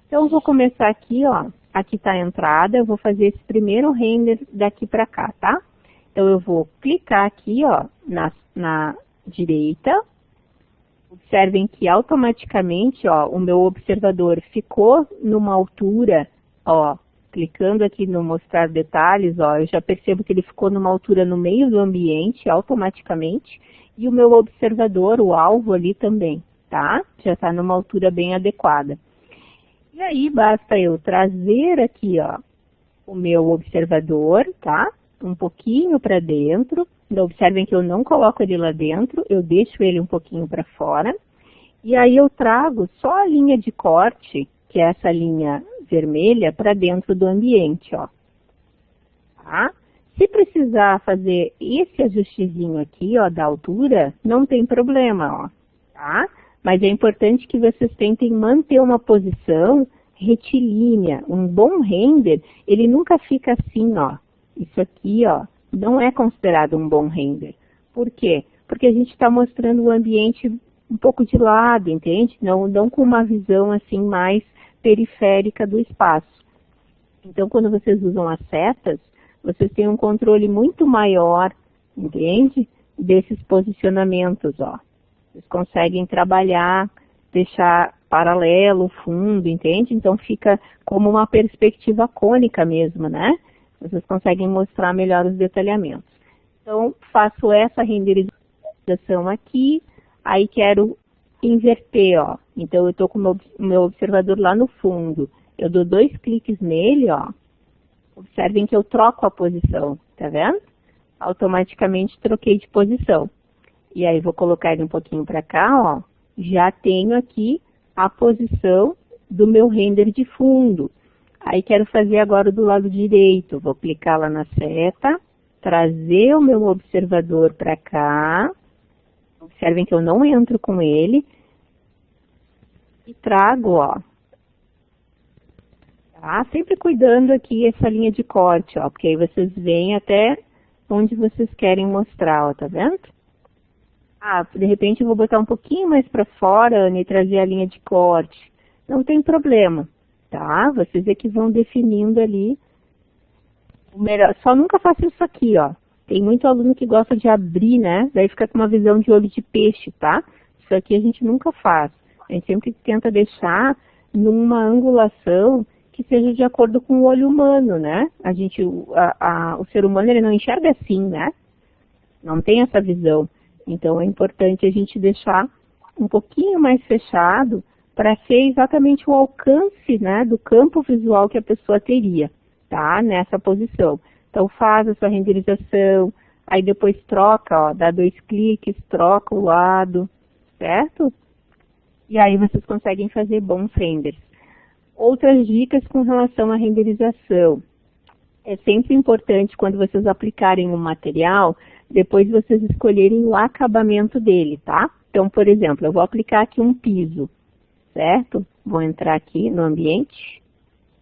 S1: Então, eu vou começar aqui, ó. Aqui está a entrada, eu vou fazer esse primeiro render daqui para cá, tá? Então, eu vou clicar aqui, ó, na direita. Observem que automaticamente, ó, o meu observador ficou numa altura, ó, clicando aqui no mostrar detalhes, ó, eu já percebo que ele ficou numa altura no meio do ambiente, automaticamente, e o meu observador, o alvo ali também, tá? Já está numa altura bem adequada. E aí, basta eu trazer aqui, ó, o meu observador, tá? Um pouquinho para dentro. Então, observem que eu não coloco ele lá dentro, eu deixo ele um pouquinho para fora. E aí eu trago só a linha de corte, que é essa linha vermelha, para dentro do ambiente, ó. Tá? Se precisar fazer esse ajustezinho aqui, ó, da altura, não tem problema, ó. Tá? Mas é importante que vocês tentem manter uma posição retilínea. Um bom render, ele nunca fica assim, ó. Isso aqui, ó, não é considerado um bom render. Por quê? Porque a gente está mostrando o ambiente um pouco de lado, entende? Não com uma visão assim mais periférica do espaço. Então, quando vocês usam as setas, vocês têm um controle muito maior, entende? Desses posicionamentos, ó. Vocês conseguem trabalhar, deixar paralelo, fundo, entende? Então, fica como uma perspectiva cônica mesmo, né? Vocês conseguem mostrar melhor os detalhamentos. Então, faço essa renderização aqui, aí quero inverter, ó. Então, eu estou com o meu observador lá no fundo. Eu dou 2 cliques nele, ó. Observem que eu troco a posição, tá vendo? Automaticamente troquei de posição. E aí, vou colocar ele um pouquinho para cá, ó. Já tenho aqui a posição do meu render de fundo. Aí quero fazer agora do lado direito. Vou clicar lá na seta, trazer o meu observador para cá. Observem que eu não entro com ele. E trago, ó. Tá? Sempre cuidando aqui essa linha de corte, ó. Porque aí vocês veem até onde vocês querem mostrar, ó. Tá vendo? Ah, de repente eu vou botar um pouquinho mais para fora, Ana, e trazer a linha de corte. Não tem problema. Tá? Vocês é que vão definindo ali Só nunca faça isso aqui, ó. Tem muito aluno que gosta de abrir, né? Daí fica com uma visão de olho de peixe, tá? Isso aqui a gente nunca faz. A gente sempre tenta deixar numa angulação que seja de acordo com o olho humano, né? O ser humano, ele não enxerga assim, né? Não tem essa visão. Então, é importante a gente deixar um pouquinho mais fechado para ser exatamente o alcance, né, do campo visual que a pessoa teria, tá? Nessa posição. Então, faz a sua renderização, aí depois troca, ó, dá 2 cliques, troca o lado, certo? E aí vocês conseguem fazer bons renders. Outras dicas com relação à renderização. É sempre importante, quando vocês aplicarem um material, depois vocês escolherem o acabamento dele, tá? Então, por exemplo, eu vou aplicar aqui um piso, certo? Vou entrar aqui no ambiente,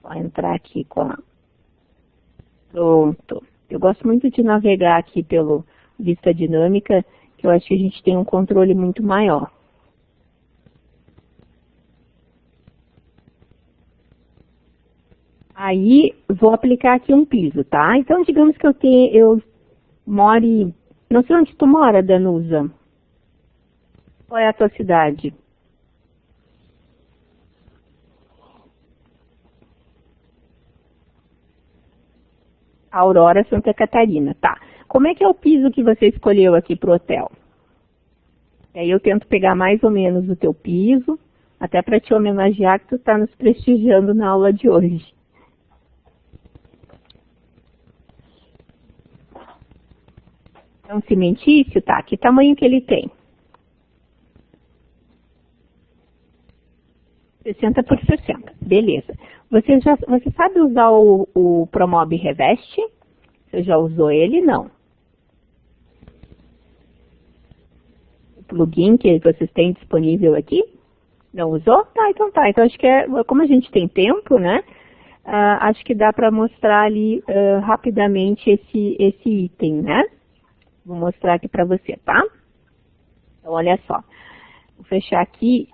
S1: vou entrar aqui com a... Pronto. Eu gosto muito de navegar aqui pelo vista dinâmica, que eu acho que a gente tem um controle muito maior. Aí, vou aplicar aqui um piso, tá? Então, digamos que eu more... Não sei onde tu mora, Danusa. Qual é a tua cidade? Aurora, Santa Catarina, tá. Como é que é o piso que você escolheu aqui para o hotel? Aí eu tento pegar mais ou menos o teu piso, até para te homenagear que tu está nos prestigiando na aula de hoje. É um cimentício, tá? Que tamanho que ele tem? 60 por 60, beleza. Você sabe usar o Promob Reveste? Você já usou ele? Não. O plugin que vocês têm disponível aqui? Não usou? Tá, então tá. Então acho que como a gente tem tempo, né? Acho que dá para mostrar ali rapidamente esse item, né? Vou mostrar aqui para você, tá? Então, olha só. Vou fechar aqui,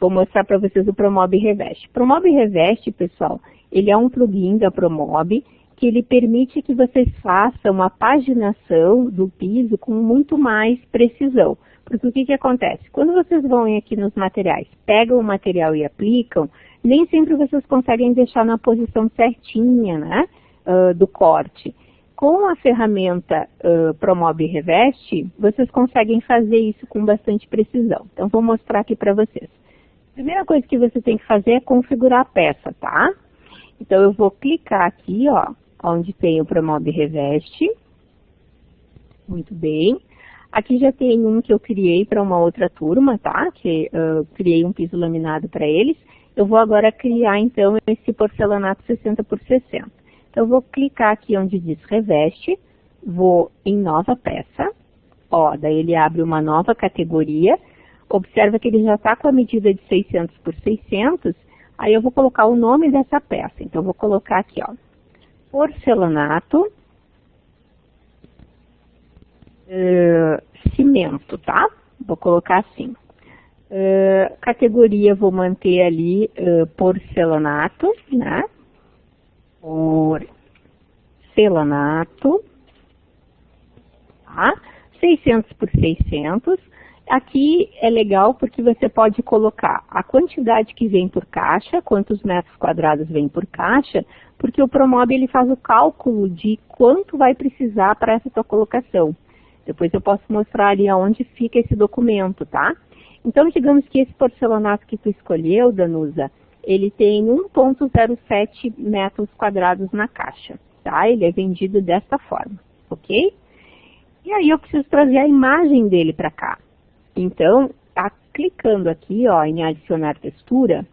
S1: vou mostrar para vocês o Promob Reveste. Promob Reveste, pessoal, ele é um plugin da Promob que ele permite que vocês façam a paginação do piso com muito mais precisão. Porque o que acontece? Quando vocês vão aqui nos materiais, pegam o material e aplicam, nem sempre vocês conseguem deixar na posição certinha, né, do corte. Com a ferramenta Promob Reveste, vocês conseguem fazer isso com bastante precisão. Então, vou mostrar aqui para vocês. A primeira coisa que você tem que fazer é configurar a peça, tá? Então, eu vou clicar aqui, ó, onde tem o Promob Reveste. Muito bem. Aqui já tem um que eu criei para uma outra turma, tá? Que eu criei um piso laminado para eles. Eu vou agora criar, então, esse porcelanato 60 por 60. Então, eu vou clicar aqui onde diz Reveste, vou em Nova Peça, ó, daí ele abre uma nova categoria, observa que ele já está com a medida de 600 por 600, aí eu vou colocar o nome dessa peça, então eu vou colocar aqui, ó, porcelanato, cimento, tá? Vou colocar assim. Categoria, vou manter ali porcelanato, né? Porcelanato, tá? 600 por 600. Aqui é legal porque você pode colocar a quantidade que vem por caixa, quantos metros quadrados vem por caixa, porque o Promob ele faz o cálculo de quanto vai precisar para essa tua colocação. Depois eu posso mostrar ali aonde fica esse documento, tá? Então, digamos que esse porcelanato que tu escolheu, Danusa, ele tem 1,07 metros quadrados na caixa, tá? Ele é vendido dessa forma, ok? E aí eu preciso trazer a imagem dele para cá. Então, clicando aqui, ó, em adicionar textura,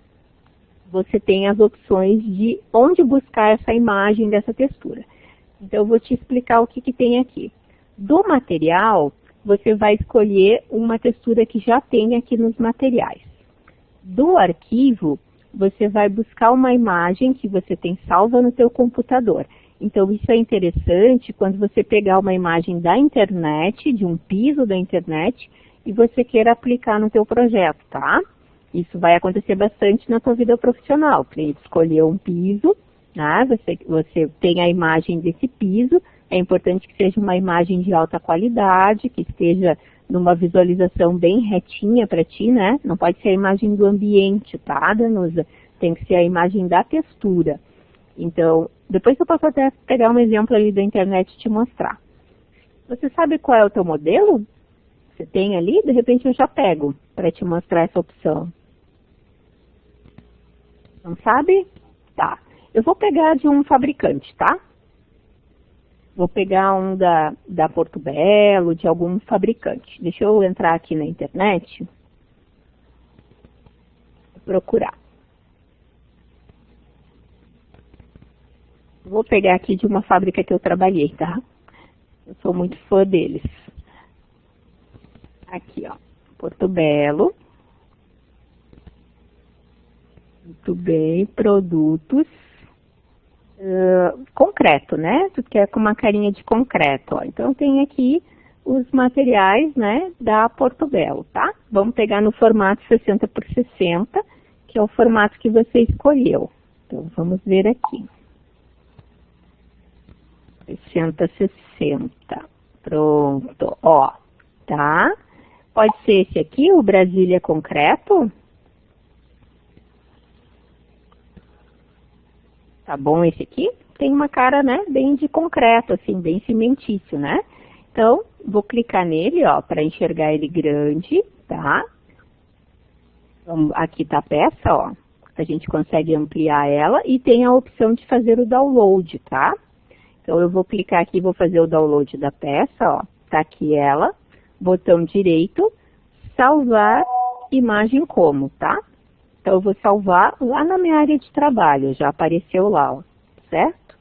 S1: você tem as opções de onde buscar essa imagem dessa textura. Então, eu vou te explicar o que tem aqui. Do material, você vai escolher uma textura que já tem aqui nos materiais. Do arquivo, você vai buscar uma imagem que você tem salva no seu computador. Então, isso é interessante quando você pegar uma imagem da internet, de um piso da internet, e você queira aplicar no teu projeto, tá? Isso vai acontecer bastante na tua vida profissional. O cliente escolheu um piso, né? Você tem a imagem desse piso, é importante que seja uma imagem de alta qualidade, que esteja numa visualização bem retinha para ti, né? Não pode ser a imagem do ambiente, tá, Danusa? Tem que ser a imagem da textura. Então, depois eu posso até pegar um exemplo ali da internet e te mostrar. Você sabe qual é o teu modelo? Você tem ali? De repente eu já pego para te mostrar essa opção. Não sabe? Tá. Eu vou pegar de um fabricante, tá? Vou pegar um da Porto Belo, de algum fabricante. Deixa eu entrar aqui na internet e procurar. Vou pegar aqui de uma fábrica que eu trabalhei, tá? Eu sou muito fã deles. Aqui, ó. Porto Belo. Muito bem. Produtos. Concreto, né? Tu quer com uma carinha de concreto, ó. Então tem aqui os materiais, né, da Porto Belo, tá? Vamos pegar no formato 60 por 60, que é o formato que você escolheu. Então vamos ver aqui. 60. Pronto, ó, tá? Pode ser esse aqui, o Brasília Concreto. Tá bom esse aqui? Tem uma cara, né, bem de concreto, assim, bem cimentício, né? Então, vou clicar nele, ó, para enxergar ele grande, tá? Então, aqui tá a peça, ó. A gente consegue ampliar ela e tem a opção de fazer o download, tá? Então, eu vou clicar aqui e vou fazer o download da peça, ó. Tá aqui ela. Botão direito, salvar imagem como, tá? Então, eu vou salvar lá na minha área de trabalho, já apareceu lá, ó, certo?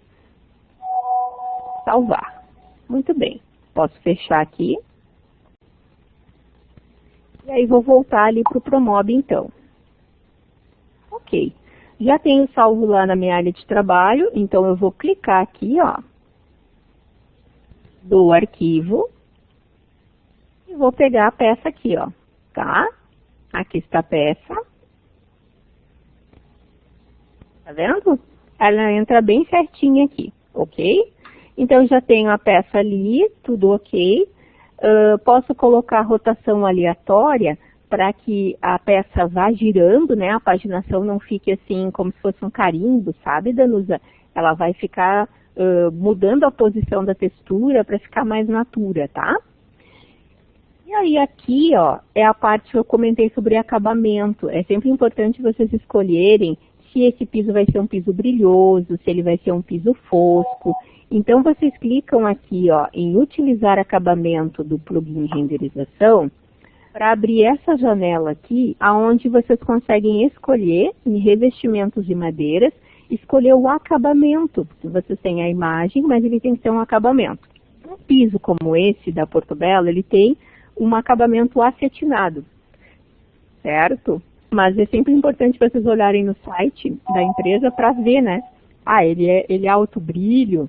S1: Salvar. Muito bem. Posso fechar aqui. E aí, vou voltar ali para o Promob, então. Ok. Já tenho salvo lá na minha área de trabalho, então eu vou clicar aqui, ó, do arquivo, e vou pegar a peça aqui, ó, tá? Aqui está a peça. Tá vendo? Ela entra bem certinha aqui, ok? Então, já tenho a peça ali, tudo ok. Posso colocar rotação aleatória para que a peça vá girando, né? A paginação não fique assim, como se fosse um carimbo, sabe, Danusa? Ela vai ficar mudando a posição da textura para ficar mais natura, tá? E aí aqui, ó, é a parte que eu comentei sobre acabamento. É sempre importante vocês escolherem se esse piso vai ser um piso brilhoso, se ele vai ser um piso fosco. Então, vocês clicam aqui, ó, em utilizar acabamento do plugin renderização para abrir essa janela aqui, aonde vocês conseguem escolher em revestimentos de madeiras, escolher o acabamento. Vocês têm a imagem, mas ele tem que ter um acabamento. Um piso como esse da Porto Belo, ele tem um acabamento acetinado, certo? Mas é sempre importante vocês olharem no site da empresa para ver, né? Ah, ele é alto brilho,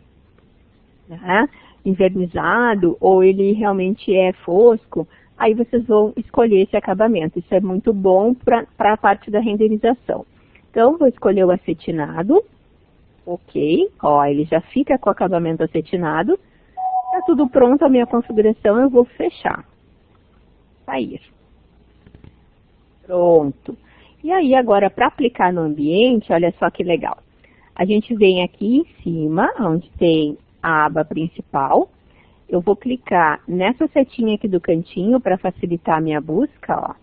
S1: né? Envernizado, ou ele realmente é fosco. Aí vocês vão escolher esse acabamento. Isso é muito bom para a parte da renderização. Então, vou escolher o acetinado. Ok. Ó, ele já fica com o acabamento acetinado. Tá tudo pronto a minha configuração, eu vou fechar. Sair. Pronto. E aí, agora, para aplicar no ambiente, olha só que legal. A gente vem aqui em cima, onde tem a aba principal. Eu vou clicar nessa setinha aqui do cantinho para facilitar a minha busca, ó.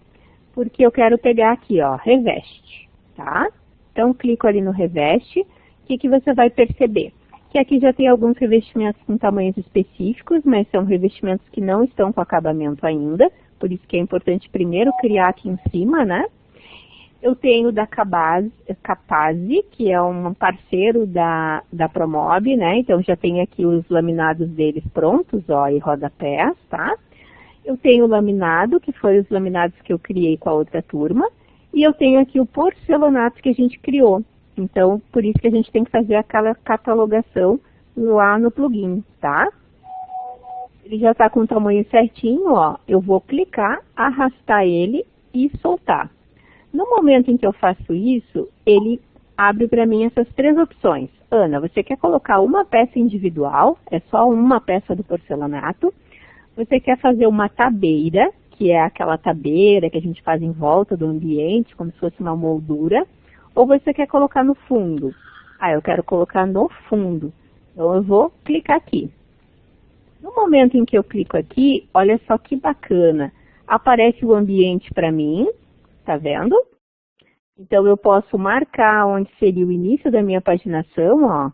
S1: Porque eu quero pegar aqui, ó, reveste, tá? Então, clico ali no reveste. O que você vai perceber? Que aqui já tem alguns revestimentos com tamanhos específicos, mas são revestimentos que não estão com acabamento ainda. Por isso que é importante primeiro criar aqui em cima, né? Eu tenho da Capazzi, que é um parceiro da Promob, né? Então, já tem aqui os laminados deles prontos, ó, e rodapés, tá? Eu tenho o laminado, que foi os laminados que eu criei com a outra turma. E eu tenho aqui o porcelanato que a gente criou. Então, por isso que a gente tem que fazer aquela catalogação lá no plugin, tá? Ele já está com o tamanho certinho, ó. Eu vou clicar, arrastar ele e soltar. No momento em que eu faço isso, ele abre para mim essas três opções. Ana, você quer colocar uma peça individual, é só uma peça do porcelanato. Você quer fazer uma tabeira, que é aquela tabeira que a gente faz em volta do ambiente, como se fosse uma moldura. Ou você quer colocar no fundo? Ah, eu quero colocar no fundo. Então eu vou clicar aqui. No momento em que eu clico aqui, olha só que bacana. Aparece o ambiente para mim, tá vendo? Então eu posso marcar onde seria o início da minha paginação, ó.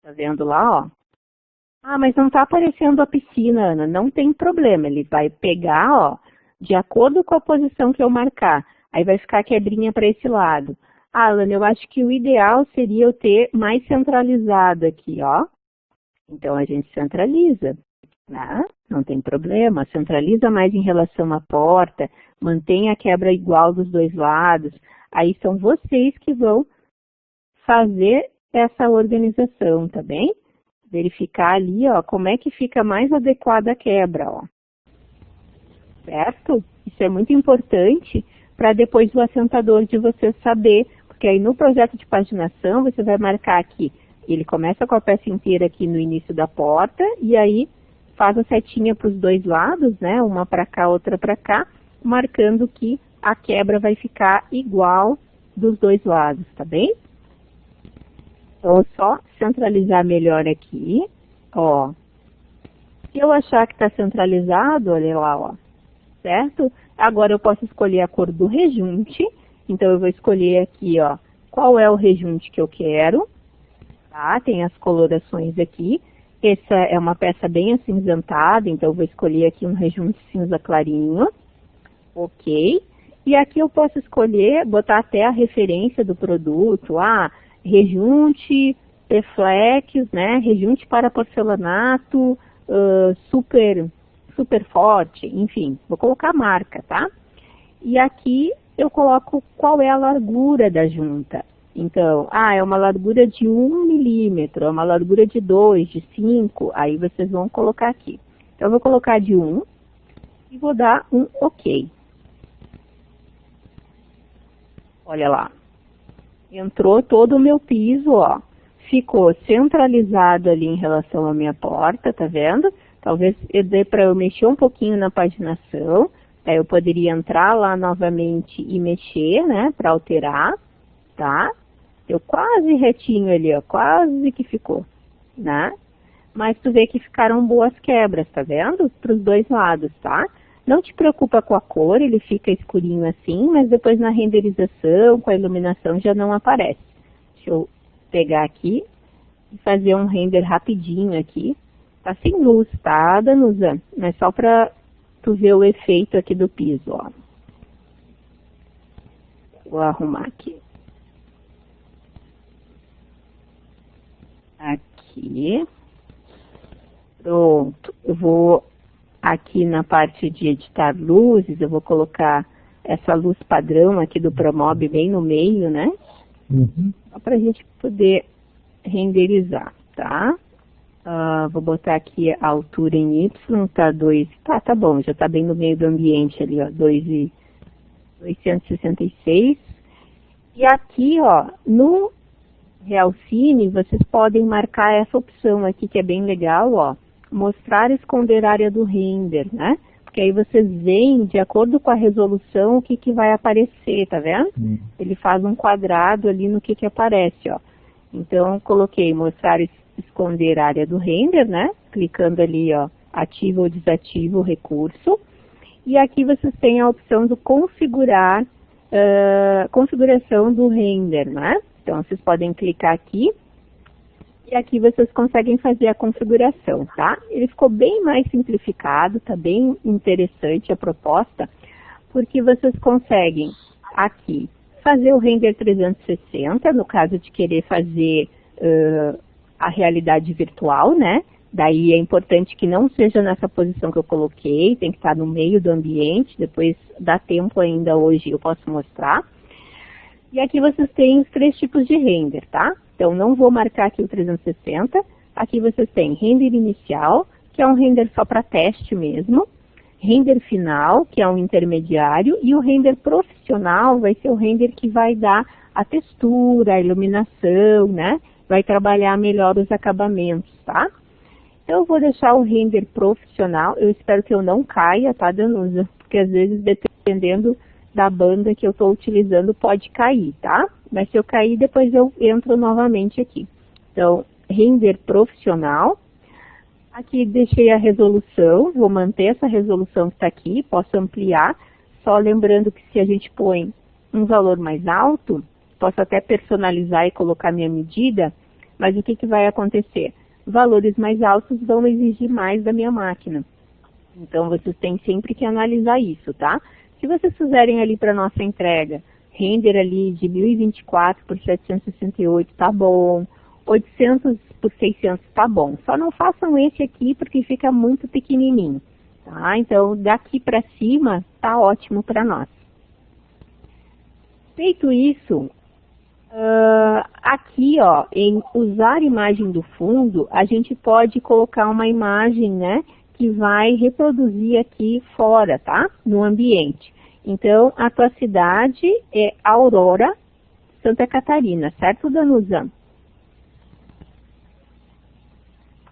S1: Tá vendo lá, ó? Ah, mas não tá aparecendo a piscina, Ana. Não tem problema, ele vai pegar, ó, de acordo com a posição que eu marcar. Aí vai ficar a quebrinha para esse lado. Ah, Ana, eu acho que o ideal seria eu ter mais centralizado aqui, ó. Então a gente centraliza, né? Não tem problema, centraliza mais em relação à porta, mantém a quebra igual dos dois lados. Aí são vocês que vão fazer essa organização, tá bem? Verificar ali, ó, como é que fica mais adequada a quebra, ó. Certo? Isso é muito importante para depois o assentador de você saber, porque aí no projeto de paginação você vai marcar aqui, ele começa com a peça inteira aqui no início da porta e aí faz a setinha para os dois lados, né? Uma para cá, outra para cá, marcando que a quebra vai ficar igual dos dois lados, tá bem? Então, só centralizar melhor aqui, ó. Se eu achar que está centralizado, olha lá, ó, certo? Agora eu posso escolher a cor do rejunte, então eu vou escolher aqui, ó, qual é o rejunte que eu quero, tá? Tem as colorações aqui. Essa é uma peça bem acinzentada, então eu vou escolher aqui um rejunte cinza clarinho, ok? E aqui eu posso escolher, botar até a referência do produto, rejunte, Perflex, né? Rejunte para porcelanato, super forte, enfim, vou colocar a marca, tá? E aqui eu coloco qual é a largura da junta. Então, é uma largura de 1 milímetro, é uma largura de 2, de 5, aí vocês vão colocar aqui. Então, eu vou colocar de 1 e vou dar um OK. Olha lá. Entrou todo o meu piso, ó. Ficou centralizado ali em relação à minha porta, tá vendo? Talvez dê para eu mexer um pouquinho na paginação. Aí eu poderia entrar lá novamente e mexer, né, para alterar, tá? Deu quase retinho ali, ó, quase que ficou, né? Mas tu vê que ficaram boas quebras, tá vendo? Para os dois lados, tá? Não te preocupa com a cor, ele fica escurinho assim, mas depois na renderização, com a iluminação, já não aparece. Deixa eu pegar aqui e fazer um render rapidinho aqui. Tá sem luz, tá, Danusa? Mas só para tu ver o efeito aqui do piso, ó. Vou arrumar aqui. Aqui. Pronto. Eu vou aqui na parte de editar luzes, eu vou colocar essa luz padrão aqui do Promob bem no meio, né? Só para a gente poder renderizar, tá? Vou botar aqui a altura em Y, tá 2, tá bom, já tá bem no meio do ambiente ali, ó, 2.866. E aqui, ó, no Realcine, vocês podem marcar essa opção aqui, que é bem legal, ó, mostrar e esconder área do render, né? Porque aí vocês veem, de acordo com a resolução, o que vai aparecer, tá vendo? Ele faz um quadrado ali no que aparece, ó. Então, coloquei mostrar e esconder área do render, né? Clicando ali, ó, ativa ou desativa o recurso. E aqui vocês têm a opção do configurar, configuração do render, né? Então, vocês podem clicar aqui. E aqui vocês conseguem fazer a configuração, tá? Ele ficou bem mais simplificado, tá bem interessante a proposta, porque vocês conseguem aqui fazer o render 360, no caso de querer fazer a realidade virtual, né? Daí é importante que não seja nessa posição que eu coloquei, tem que estar no meio do ambiente, depois dá tempo ainda hoje, eu posso mostrar. E aqui vocês têm os 3 tipos de render, tá? Então, não vou marcar aqui o 360. Aqui vocês têm render inicial, que é um render só para teste mesmo. render final, que é um intermediário, e o render profissional vai ser o render que vai dar a textura, a iluminação, né? Vai trabalhar melhor os acabamentos, tá? Então, eu vou deixar o render profissional. Eu espero que eu não caia, tá, Danusa? Porque às vezes, dependendo da banda que eu estou utilizando, pode cair, tá? Mas se eu cair, depois eu entro novamente aqui. Então, render profissional. Aqui deixei a resolução, vou manter essa resolução que está aqui, posso ampliar. Só lembrando que se a gente põe um valor mais alto, posso até personalizar e colocar minha medida, mas o que vai acontecer? Valores mais altos vão exigir mais da minha máquina. Então, vocês têm sempre que analisar isso, tá? Se vocês fizerem ali para nossa entrega, render ali de 1024 por 768, tá bom. 800 por 600, tá bom. Só não façam esse aqui porque fica muito pequenininho, tá? Então, daqui para cima, tá ótimo para nós. Feito isso, aqui, ó, em usar imagem do fundo, a gente pode colocar uma imagem, né, que vai reproduzir aqui fora, tá? No ambiente. Então, a tua cidade é Aurora, Santa Catarina, certo, Danusa?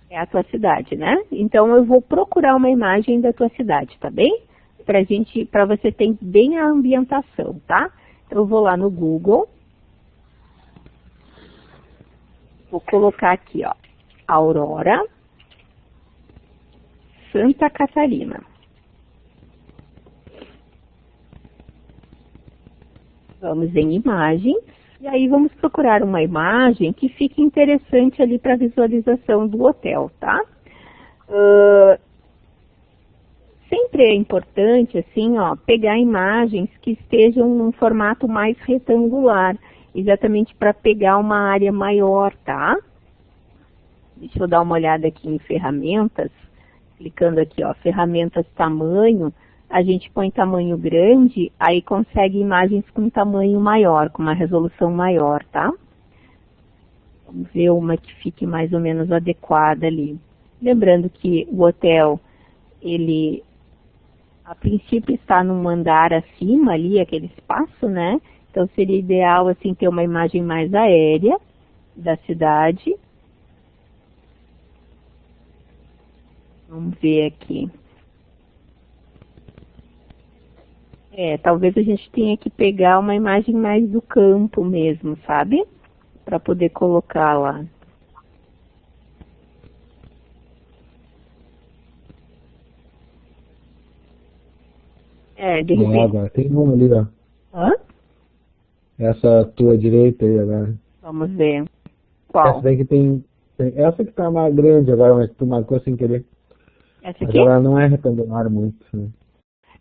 S1: É a tua cidade, né? Então, eu vou procurar uma imagem da tua cidade, tá bem? Para você ter bem a ambientação, tá? Então, eu vou lá no Google. Vou colocar aqui, ó, Aurora, Santa Catarina. Vamos em imagens. E aí vamos procurar uma imagem que fique interessante ali para visualização do hotel, tá? Sempre é importante, assim, ó, pegar imagens que estejam num formato mais retangular, exatamente para pegar uma área maior, tá? Deixa eu dar uma olhada aqui em ferramentas, clicando aqui, ó, ferramentas tamanho. A gente põe tamanho grande, aí consegue imagens com tamanho maior, com uma resolução maior, tá? Vamos ver uma que fique mais ou menos adequada ali. Lembrando que o hotel, ele, a princípio, está num andar acima ali, aquele espaço, né? Então, seria ideal, assim, ter uma imagem mais aérea da cidade. Vamos ver aqui. Talvez a gente tenha que pegar uma imagem mais do campo mesmo, sabe? Para poder colocar lá. De repente.
S2: Agora tem uma ali, ó.
S1: Hã?
S2: Essa tua direita aí agora.
S1: Vamos ver. Qual?
S2: Essa daí que tem essa que tá mais grande agora, mas tu marcou sem querer.
S1: Essa aqui?
S2: Mas ela não é retangular muito, né?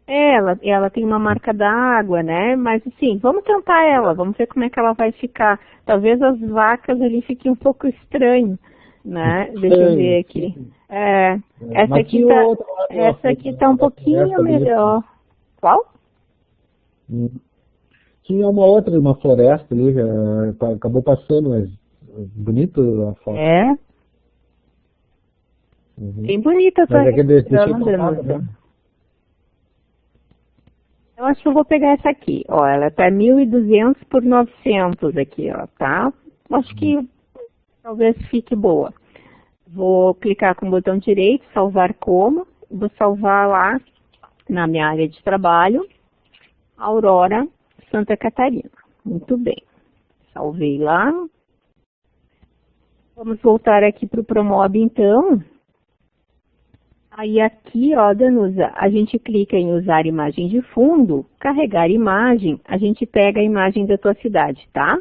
S1: Ela tem uma marca d'água, né? Mas assim, vamos tentar ela, vamos ver como é que ela vai ficar. Talvez as vacas ali fiquem um pouco estranho, né? Deixa eu ver aqui. Essa aqui tá um pouquinho melhor. Qual?
S2: Tinha uma floresta ali, acabou passando, mas bonito a foto.
S1: Bem bonita essa. Eu acho que eu vou pegar essa aqui, ó, ela tá 1.200 por 900 aqui, ó, tá? Acho que talvez fique boa. Vou clicar com o botão direito, salvar como, vou salvar lá na minha área de trabalho, Aurora, Santa Catarina. Muito bem, salvei lá. Vamos voltar aqui para o Promob, então. Aí aqui, ó, Danusa, a gente clica em usar imagem de fundo, carregar imagem, a gente pega a imagem da tua cidade, tá?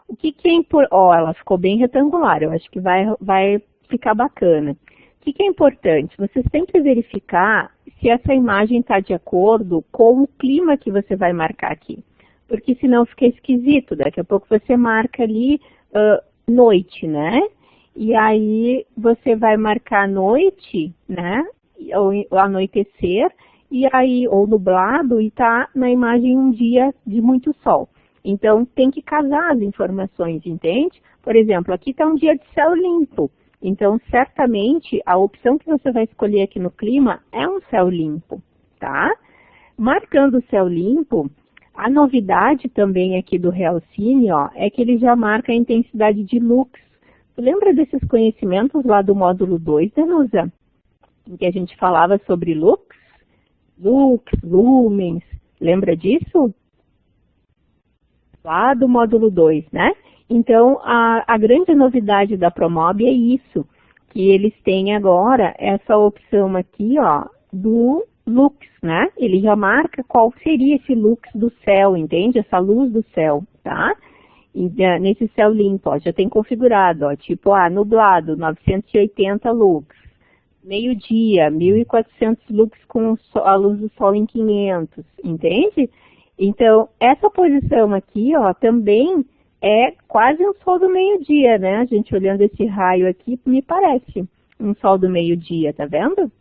S1: O que é importante? Ó, ela ficou bem retangular, eu acho que vai ficar bacana. O que é importante? Você sempre verificar se essa imagem está de acordo com o clima que você vai marcar aqui. Porque senão fica esquisito, daqui a pouco você marca ali noite, né? E aí você vai marcar noite, né? Ou anoitecer, e aí, ou nublado, e tá na imagem um dia de muito sol. Então tem que casar as informações, entende? Por exemplo, aqui tá um dia de céu limpo. Então, certamente, a opção que você vai escolher aqui no clima é um céu limpo, tá? Marcando o céu limpo, a novidade também aqui do Realcine, ó, é que ele já marca a intensidade de lux. Lembra desses conhecimentos lá do módulo 2, Danusa? Em que a gente falava sobre lux, lumens, lembra disso? Lá do módulo 2, né? Então, a grande novidade da Promob é isso, que eles têm agora essa opção aqui, ó, do lux, né? Ele já marca qual seria esse lux do céu, entende? Essa luz do céu, tá? E, nesse céu limpo, ó, já tem configurado, ó, tipo, nublado, 980 lux. Meio-dia, 1.400 lux com a luz do sol em 500, entende? Então, essa posição aqui, ó, também é quase um sol do meio-dia, né? A gente olhando esse raio aqui, me parece um sol do meio-dia, tá vendo?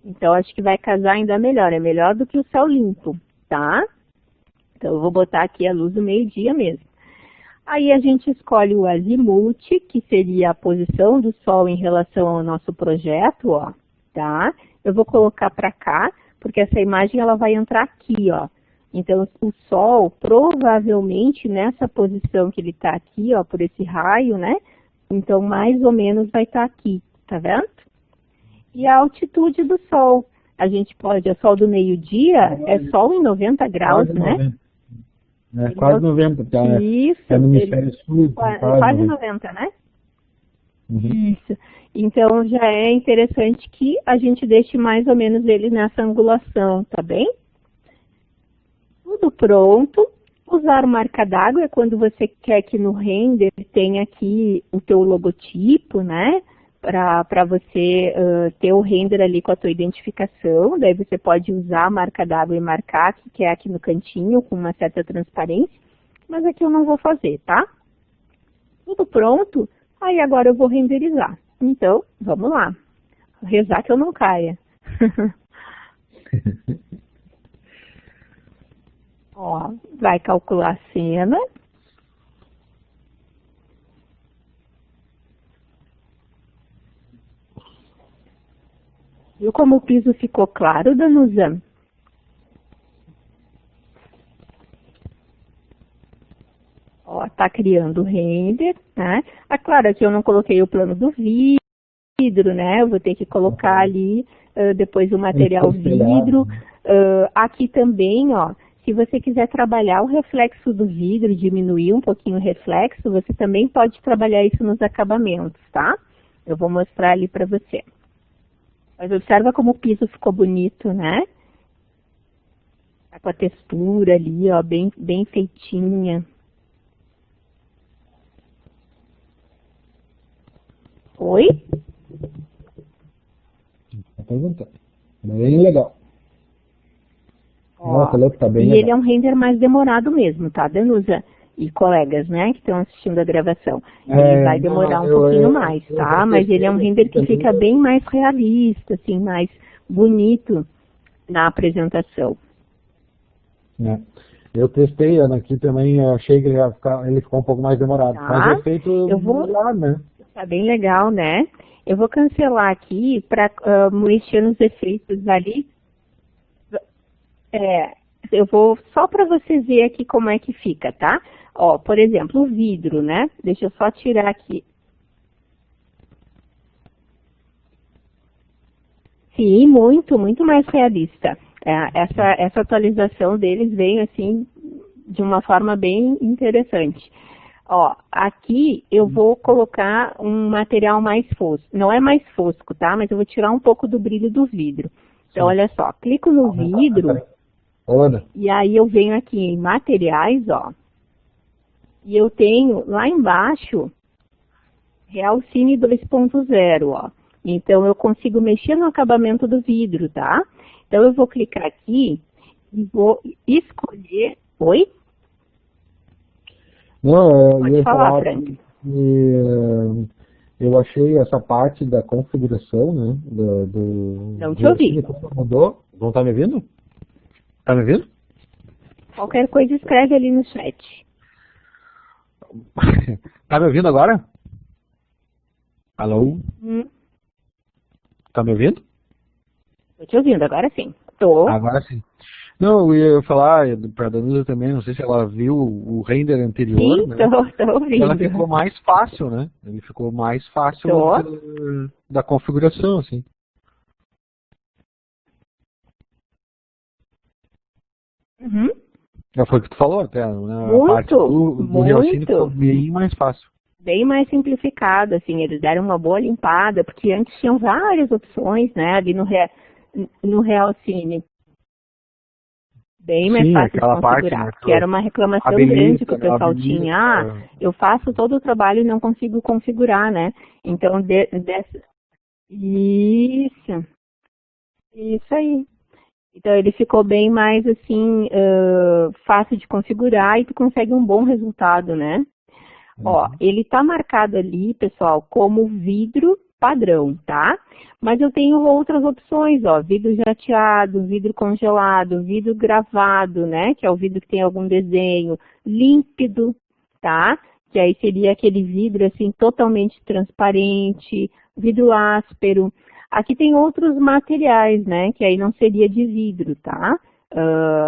S1: Então, acho que vai casar ainda melhor, é melhor do que o céu limpo, tá? Então, eu vou botar aqui a luz do meio-dia mesmo. Aí a gente escolhe o azimuth, que seria a posição do Sol em relação ao nosso projeto, ó, tá? Eu vou colocar para cá, porque essa imagem ela vai entrar aqui, ó. Então, o Sol, provavelmente, nessa posição que ele está aqui, ó, por esse raio, né? Então, mais ou menos vai estar aqui, tá vendo? E a altitude do Sol. A gente pode, o Sol do meio-dia é Sol em 90 graus, né?
S2: Quase 90, tá?
S1: Isso,
S2: é no hemisfério sul.
S1: Quase 90, né?
S2: Uhum.
S1: Isso. Então, já é interessante que a gente deixe mais ou menos ele nessa angulação, tá bem? Tudo pronto. Usar marca d'água é quando você quer que no render tenha aqui o teu logotipo, né? Para você ter o render ali com a tua identificação. Daí você pode usar a marca d'água e marcar, que é aqui no cantinho, com uma certa transparência. Mas aqui eu não vou fazer, tá? Tudo pronto. Aí agora eu vou renderizar. Então, vamos lá. Rezar que eu não caia. Ó, vai calcular a cena. Viu como o piso ficou claro, Danusa? Ó, tá criando o render, né? Claro, aqui eu não coloquei o plano do vidro, né? Eu vou ter que colocar ali depois o material vidro. Aqui também, ó, se você quiser trabalhar o reflexo do vidro, diminuir um pouquinho o reflexo, você também pode trabalhar isso nos acabamentos, tá? Eu vou mostrar ali para você. Mas observa como o piso ficou bonito, né? Tá com a textura ali, ó, bem feitinha. Oi?
S2: Tá perguntando. Bem legal.
S1: Ó,
S2: Nossa, tá bem
S1: e
S2: legal.
S1: ele é um render mais demorado mesmo, tá, Danusa? E colegas, né, que estão assistindo a gravação. Ele vai demorar um pouquinho mais, tá? Mas ele é um render que fica bem mais realista, assim, mais bonito na apresentação.
S2: Eu testei aqui também, achei que ele ficou um pouco mais demorado.
S1: Tá.
S2: Mas é feito lá, né?
S1: Tá bem legal, né? Eu vou cancelar aqui para mexer nos efeitos ali. Eu vou só para você ver aqui como é que fica, tá? Ó, por exemplo, o vidro, né? Deixa eu só tirar aqui. Sim, muito mais realista. Essa atualização deles veio assim de uma forma bem interessante. Ó, aqui eu vou colocar um material mais fosco. Não é mais fosco, tá? Mas eu vou tirar um pouco do brilho do vidro. Então, olha só, clico no vidro e aí eu venho aqui em materiais, ó. E eu tenho lá embaixo Realcine 2.0, ó. Então, eu consigo mexer no acabamento do vidro, tá? Então, eu vou clicar aqui e vou escolher... Oi?
S2: Não,
S1: Pode falar, Frank.
S2: Eu achei essa parte da configuração, né?
S1: Não te ouvi.
S2: Mudou. Não tá me ouvindo? Tá me ouvindo?
S1: Qualquer coisa escreve ali no chat.
S2: Tá me ouvindo agora? Alô? Tá me ouvindo?
S1: Tô te ouvindo, agora sim. Tô.
S2: Agora sim. Não, eu ia falar para a Danusa também, não sei se ela viu o render anterior,
S1: Sim,
S2: né?
S1: tô ouvindo.
S2: Ela ficou mais fácil, né? Ele ficou mais fácil
S1: Tô.
S2: da configuração, assim.
S1: Uhum.
S2: Já foi o que tu falou até, né? A parte
S1: Muito,
S2: do Realcine ficou
S1: muito.
S2: bem mais fácil.
S1: Bem mais simplificado, assim, eles deram uma boa limpada, porque antes tinham várias opções, né, ali no Realcine. Bem mais
S2: Sim,
S1: fácil de
S2: aquela parte,
S1: configurar,
S2: né?
S1: porque era uma reclamação grande que
S2: Habilita,
S1: o
S2: não
S1: pessoal tinha. Ah,
S2: habilita.
S1: eu faço todo o trabalho e não consigo configurar, né? Então, isso, isso aí. Então, ele ficou bem mais, assim, fácil de configurar e tu consegue um bom resultado, né? Ó, ele tá marcado ali, pessoal, como vidro padrão, tá? Mas eu tenho outras opções, ó, vidro jateado, vidro congelado, vidro gravado, né? Que é o vidro que tem algum desenho, límpido, tá? Que aí seria aquele vidro, assim, totalmente transparente, vidro áspero. Aqui tem outros materiais, né? Que aí não seria de vidro, tá?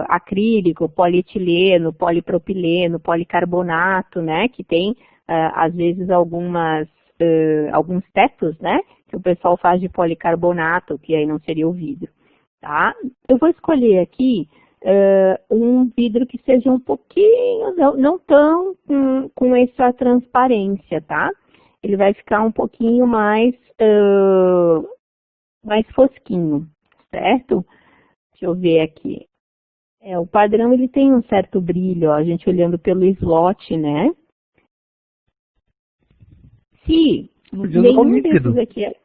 S1: Acrílico, polietileno, polipropileno, policarbonato, né? Que tem, às vezes, alguns tetos, né? Que o pessoal faz de policarbonato, que aí não seria o vidro, tá? Eu vou escolher aqui um vidro que seja um pouquinho, não tão com essa transparência, tá? Ele vai ficar um pouquinho mais fosquinho, certo? Deixa eu ver aqui. O padrão ele tem um certo brilho, ó, a gente olhando pelo slot, né? Se
S2: Podia usar o
S1: nenhum desses
S2: líquido.
S1: aqui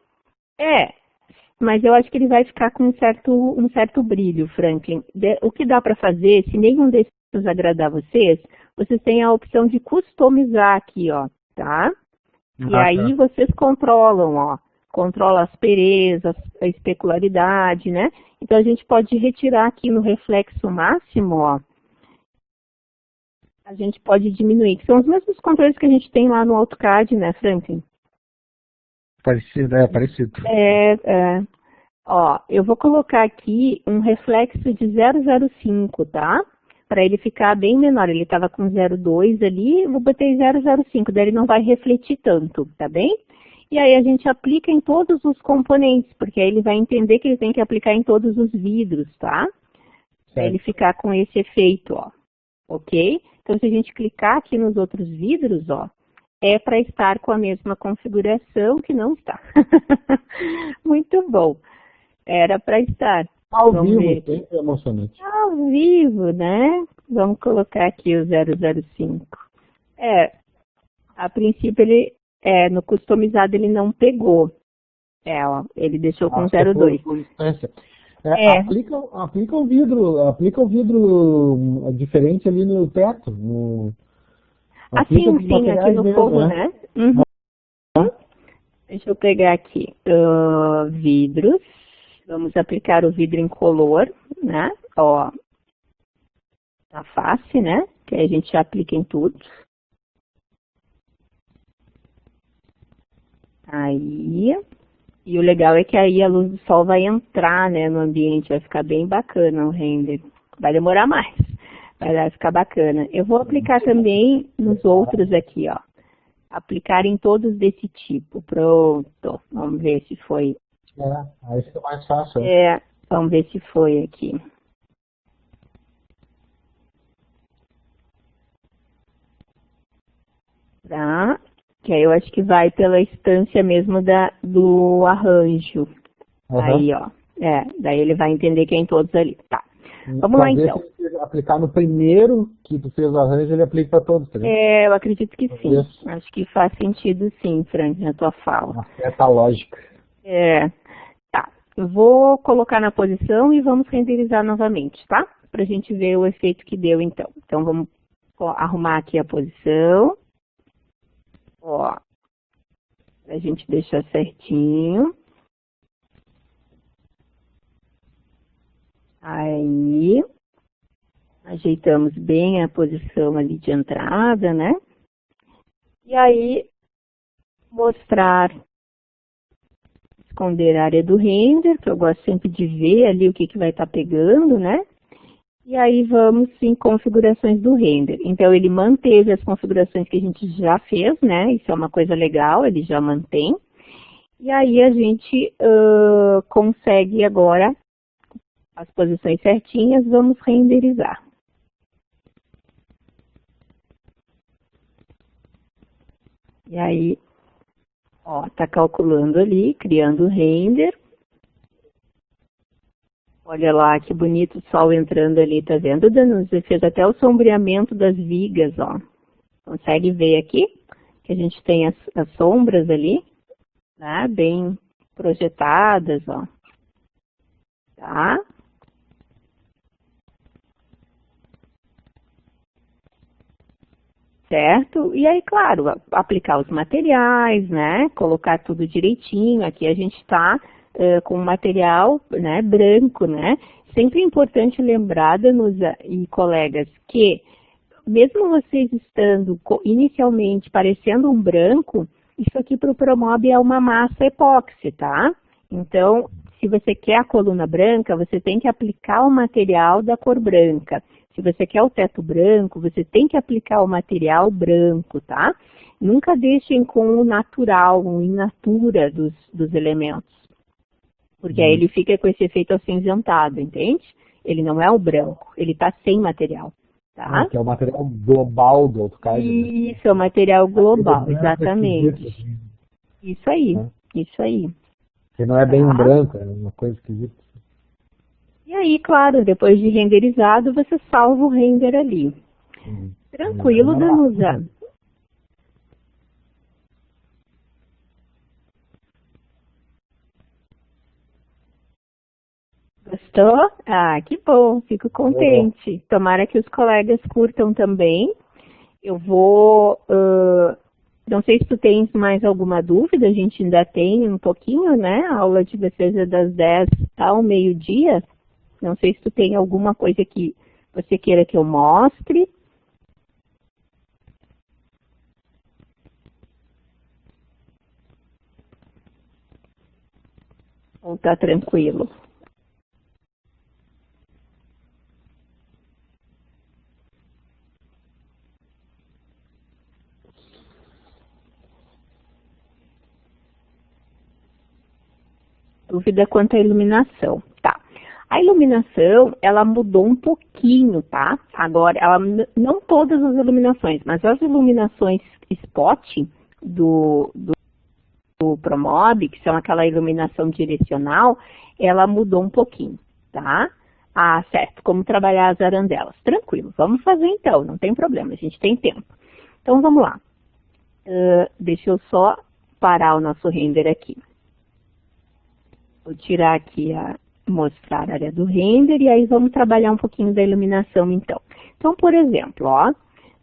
S1: mas eu acho que ele vai ficar com um certo brilho, Franklin. O que dá para fazer, se nenhum desses agradar vocês têm a opção de customizar aqui, ó, tá? E aí
S2: Tá.
S1: vocês controlam, ó. Controla as aspereza, a especularidade, né? Então a gente pode retirar aqui no reflexo máximo, ó. A gente pode diminuir, que são os mesmos controles que a gente tem lá no AutoCAD, né, Franklin?
S2: Parecido.
S1: Ó, eu vou colocar aqui um reflexo de 0,05, tá? Para ele ficar bem menor. Ele estava com 0,2 ali, eu vou botar 0,05, daí ele não vai refletir tanto, tá bem? E aí a gente aplica em todos os componentes, porque aí ele vai entender que ele tem que aplicar em todos os vidros, tá? Para ele ficar com esse efeito, ó. Ok? Então, se a gente clicar aqui nos outros vidros, ó, é para estar com a mesma configuração que não está. Muito bom. Era para estar.
S2: Ao
S1: Vamos
S2: vivo,
S1: ver.
S2: sempre é emocionante.
S1: Ao vivo, né? Vamos colocar aqui o 005. A princípio no customizado ele não pegou. Ó, ele deixou com 02.
S2: Por instância. Aplica o vidro diferente ali no teto. Aplica dos
S1: Sim, aqui
S2: materiais
S1: no
S2: mesmo,
S1: forro, né? Uhum. Deixa eu pegar aqui. Vidros. Vamos aplicar o vidro incolor, né? Ó, na face, né? Que aí a gente já aplica em tudo. Aí. E o legal é que aí a luz do sol vai entrar, né, no ambiente. Vai ficar bem bacana o render. Vai demorar mais, mas vai ficar bacana. Eu vou aplicar também nos outros aqui, ó. Aplicar em todos desse tipo. Pronto. Vamos ver se foi.
S2: Aí fica mais fácil.
S1: Vamos ver se foi aqui. Tá? Que aí eu acho que vai pela instância mesmo do arranjo. Aí, ó. Daí ele vai entender que é em todos ali. Tá. Vamos lá então.
S2: Se aplicar no primeiro que tu fez o arranjo, ele aplica para todos, tá?
S1: Eu acredito que sim. Acho que faz sentido sim, Frank, na tua fala.
S2: Uma certa lógica.
S1: Tá. Eu vou colocar na posição e vamos renderizar novamente, tá? Pra gente ver o efeito que deu então. Então vamos arrumar aqui a posição. Ó. Pra gente deixar certinho. Aí. Ajeitamos bem a posição ali de entrada, né? E aí, mostrar esconder a área do render, que eu gosto sempre de ver ali o que vai estar pegando, né? E aí vamos em configurações do render. Então ele manteve as configurações que a gente já fez, né? Isso é uma coisa legal, ele já mantém. E aí a gente consegue agora as posições certinhas, vamos renderizar. E aí, ó, tá calculando ali, criando o render. Olha lá, que bonito o sol entrando ali, tá vendo, Danusa? Fez até o sombreamento das vigas, ó. Consegue ver aqui? Que a gente tem as sombras ali, né? Bem projetadas, ó. Tá? Certo? E aí, claro, aplicar os materiais, né? Colocar tudo direitinho. Aqui a gente está com o material, né, branco, né? Sempre é importante lembrar, Danusa e colegas, que mesmo vocês estando inicialmente parecendo um branco, isso aqui para o Promob é uma massa epóxi, tá? Então, se você quer a coluna branca, você tem que aplicar o material da cor branca. Se você quer o teto branco, você tem que aplicar o material branco, tá? Nunca deixem com o natural, o in natura dos elementos. Porque aí ele fica com esse efeito acinzentado, entende? Ele não é o branco, ele está sem material, tá?
S2: Que é o material global do AutoCAD.
S1: Isso, é o material global, exatamente. Isso aí, isso aí.
S2: Que não é bem um branco, é uma coisa esquisita.
S1: E aí, claro, depois de renderizado, você salva o render ali. Tranquilo, Danusa. Gostou? Ah, que bom, fico contente. Tomara que os colegas curtam também. Eu vou... não sei se tu tens mais alguma dúvida, a gente ainda tem um pouquinho, né? A aula de vocês é das 10 ao meio-dia. Não sei se tu tem alguma coisa que você queira que eu mostre. Ou tá tranquilo? Dúvida quanto à iluminação, tá? A iluminação, ela mudou um pouquinho, tá? Agora, não todas as iluminações, mas as iluminações spot do Promob, que são aquela iluminação direcional, ela mudou um pouquinho, tá? Ah, certo, como trabalhar as arandelas. Tranquilo, vamos fazer então, não tem problema, a gente tem tempo. Então, vamos lá. Deixa eu só parar o nosso render aqui. Vou tirar aqui mostrar a área do render e aí vamos trabalhar um pouquinho da iluminação então. Então, por exemplo, ó,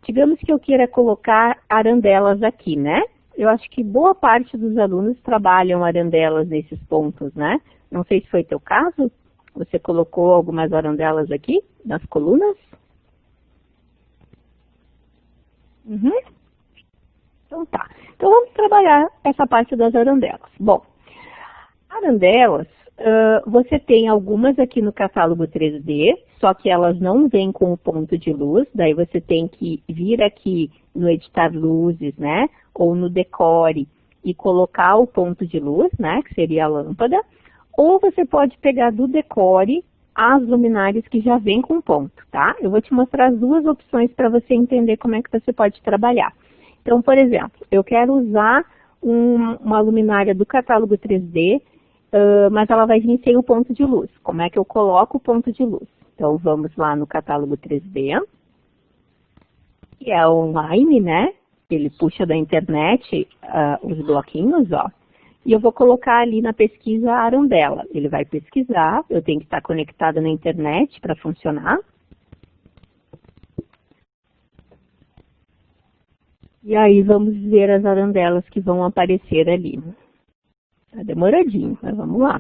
S1: digamos que eu queira colocar arandelas aqui, né? Eu acho que boa parte dos alunos trabalham arandelas nesses pontos, né? Não sei se foi teu caso, você colocou algumas arandelas aqui nas colunas? Então tá. Então vamos trabalhar essa parte das arandelas. Bom, arandelas, você tem algumas aqui no catálogo 3D, só que elas não vêm com o ponto de luz, daí você tem que vir aqui no editar luzes, né, ou no decore e colocar o ponto de luz, né, que seria a lâmpada, ou você pode pegar do decore as luminárias que já vêm com ponto, tá? Eu vou te mostrar as duas opções para você entender como é que você pode trabalhar. Então, por exemplo, eu quero usar uma luminária do catálogo 3D, mas ela vai vir sem o ponto de luz. Como é que eu coloco o ponto de luz? Então, vamos lá no catálogo 3D, que é online, né? Ele puxa da internet os bloquinhos, ó. E eu vou colocar ali na pesquisa a arandela. Ele vai pesquisar, eu tenho que estar conectada na internet para funcionar. E aí vamos ver as arandelas que vão aparecer ali. Tá demoradinho, mas vamos lá.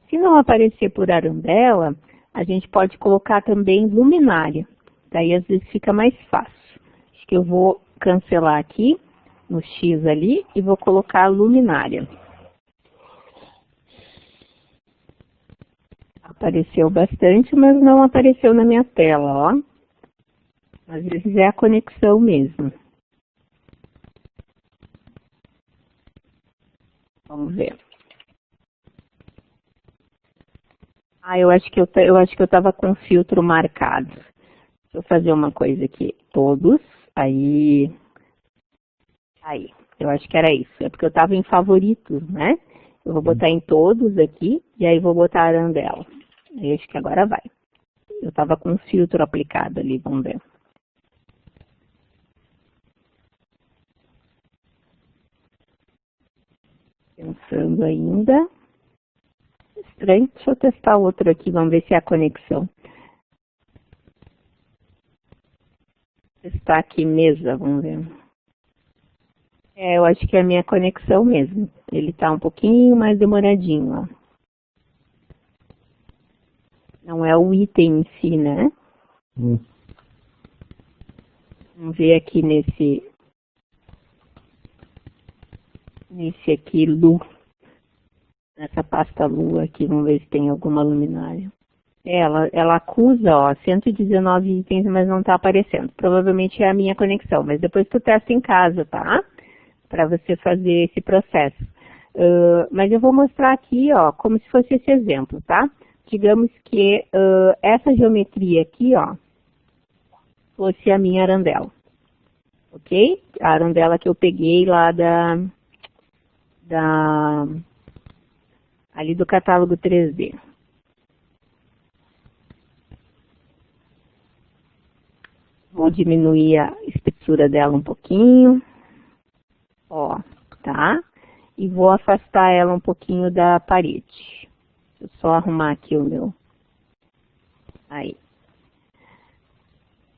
S1: Se não aparecer por arandela, a gente pode colocar também luminária. Daí às vezes fica mais fácil. Acho que eu vou cancelar aqui no X ali e vou colocar a luminária. Apareceu bastante, mas não apareceu na minha tela, ó. Às vezes é a conexão mesmo. Vamos ver. Ah, eu acho que eu estava com o filtro marcado. Deixa eu fazer uma coisa aqui. Todos. Aí. Eu acho que era isso. É porque eu estava em favoritos, né? Eu vou botar em todos aqui e aí vou botar a arandela. Aí acho que agora vai. Eu estava com o filtro aplicado ali, vamos ver. Pensando ainda. Estranho. Deixa eu testar outro aqui, vamos ver se é a conexão. Testar aqui mesa, vamos ver. Eu acho que é a minha conexão mesmo. Ele tá um pouquinho mais demoradinho, ó. Não é o item em si, né? Vamos ver aqui nesse aqui, Lu. Nessa pasta Lu aqui, vamos ver se tem alguma luminária. Ela acusa, ó, 119 itens, mas não tá aparecendo. Provavelmente é a minha conexão, mas depois tu testa em casa, tá? Para você fazer esse processo. Mas eu vou mostrar aqui, ó, como se fosse esse exemplo, tá? Digamos que essa geometria aqui, ó, fosse a minha arandela, ok? A arandela que eu peguei lá ali do catálogo 3D. Vou diminuir a espessura dela um pouquinho, ó, tá? E vou afastar ela um pouquinho da parede. Deixa eu só arrumar aqui o meu. Aí.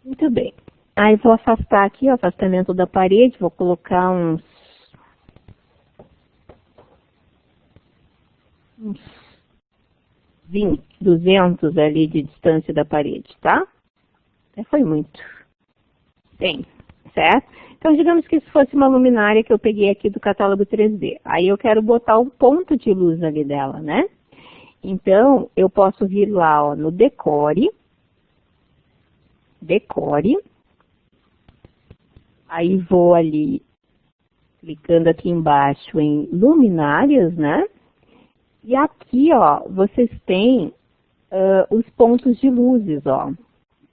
S1: Muito bem. Aí vou afastar aqui o afastamento da parede, vou colocar uns 20, 200 ali de distância da parede, tá? Até foi muito. Bem, certo? Então, digamos que isso fosse uma luminária que eu peguei aqui do catálogo 3D. Aí eu quero botar um ponto de luz ali dela, né? Então, eu posso vir lá, ó, no Decore. Aí vou ali, clicando aqui embaixo em luminárias, né? E aqui, ó, vocês têm os pontos de luzes, ó,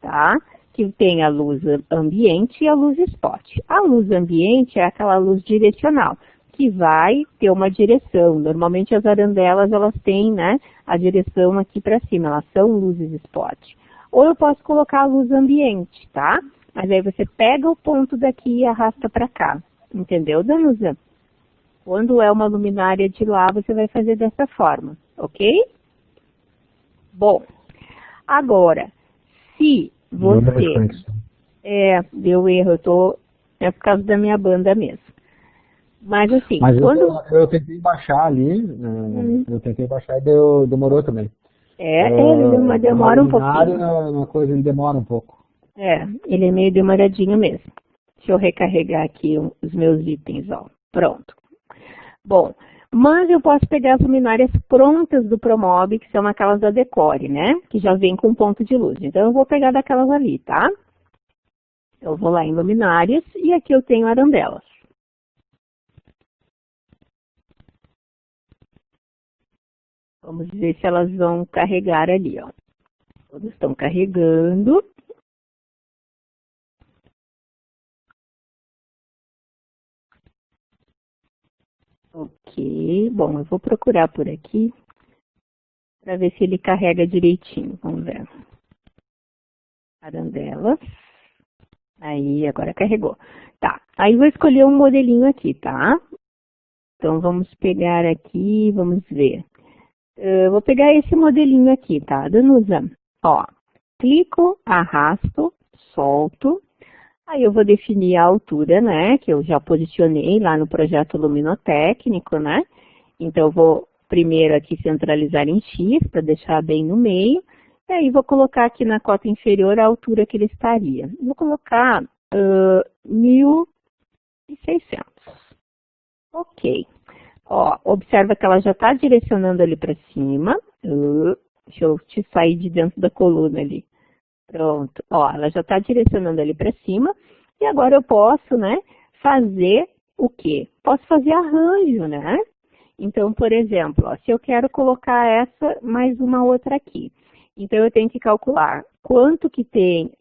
S1: tá? Que tem a luz ambiente e a luz spot. A luz ambiente é aquela luz direcional, que vai ter uma direção. Normalmente as arandelas, elas têm, né, a direção aqui para cima, elas são luzes spot. Ou eu posso colocar a luz ambiente, tá? Mas aí você pega o ponto daqui e arrasta para cá. Entendeu, Danusa? Quando é uma luminária de lá, você vai fazer dessa forma, ok? Bom, agora, se você... deu erro, é por causa da minha banda mesmo. Mas assim, quando...
S2: eu tentei baixar ali, eu tentei baixar e demorou também.
S1: Ele demora um pouquinho.
S2: Uma coisa, ele demora um pouco.
S1: Ele é meio demoradinho mesmo. Deixa eu recarregar aqui os meus itens, ó. Pronto. Bom, mas eu posso pegar as luminárias prontas do Promob, que são aquelas da Decore, né? Que já vem com ponto de luz. Então, eu vou pegar daquelas ali, tá? Eu vou lá em luminárias e aqui eu tenho arandelas. Vamos ver se elas vão carregar ali, ó. Todas estão carregando. Ok, bom, eu vou procurar por aqui para ver se ele carrega direitinho. Vamos ver. Arandelas. Aí, agora carregou. Tá, aí vou escolher um modelinho aqui, tá? Então, vamos pegar aqui, vamos ver. Eu vou pegar esse modelinho aqui, tá, Danusa? Ó, clico, arrasto, solto. Aí eu vou definir a altura, né, que eu já posicionei lá no projeto luminotécnico, né? Então, eu vou primeiro aqui centralizar em X, para deixar bem no meio. E aí, vou colocar aqui na cota inferior a altura que ele estaria. Vou colocar 1.600. Ok. Ó, observa que ela já está direcionando ali para cima. Deixa eu te sair de dentro da coluna ali. Pronto. Ó, ela já está direcionando ali para cima. E agora eu posso, né, fazer o quê? Posso fazer arranjo, né? Então, por exemplo, ó, se eu quero colocar essa mais uma outra aqui. Então, eu tenho que calcular quanto que tem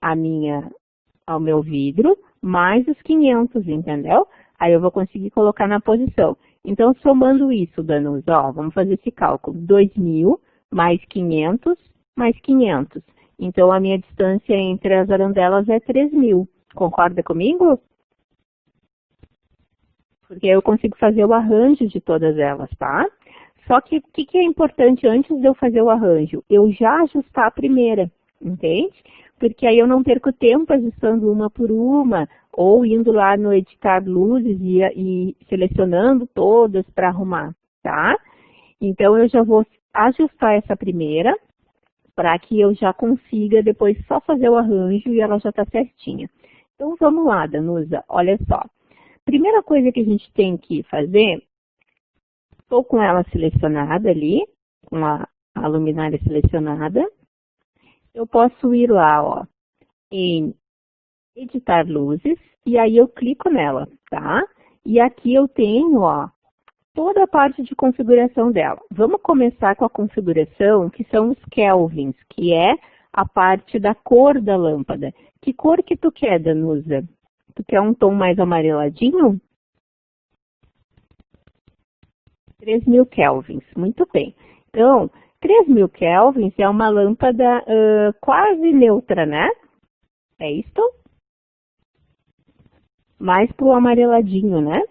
S1: ao meu vidro, mais os 500, entendeu? Aí eu vou conseguir colocar na posição. Então, somando isso, Danusa, ó, vamos fazer esse cálculo. 2.000 mais 500 mais 500. Então, a minha distância entre as arandelas é 3.000. Concorda comigo? Porque eu consigo fazer o arranjo de todas elas, tá? Só que o que é importante antes de eu fazer o arranjo? Eu já ajustar a primeira, entende? Porque aí eu não perco tempo ajustando uma por uma, ou indo lá no editar luzes e selecionando todas para arrumar, tá? Então eu já vou ajustar essa primeira, para que eu já consiga depois só fazer o arranjo e ela já está certinha. Então vamos lá, Danusa, olha só. Primeira coisa que a gente tem que fazer, estou com ela selecionada ali, com a luminária selecionada. Eu posso ir lá, ó, em editar luzes, e aí eu clico nela, tá? E aqui eu tenho, ó, toda a parte de configuração dela. Vamos começar com a configuração, que são os kelvins, que é a parte da cor da lâmpada. Que cor que tu quer, Danusa? Tu quer um tom mais amareladinho? 3.000 kelvins, muito bem. Então, 3.000 kelvins é uma lâmpada quase neutra, né? É isso? Mais pro amareladinho, né?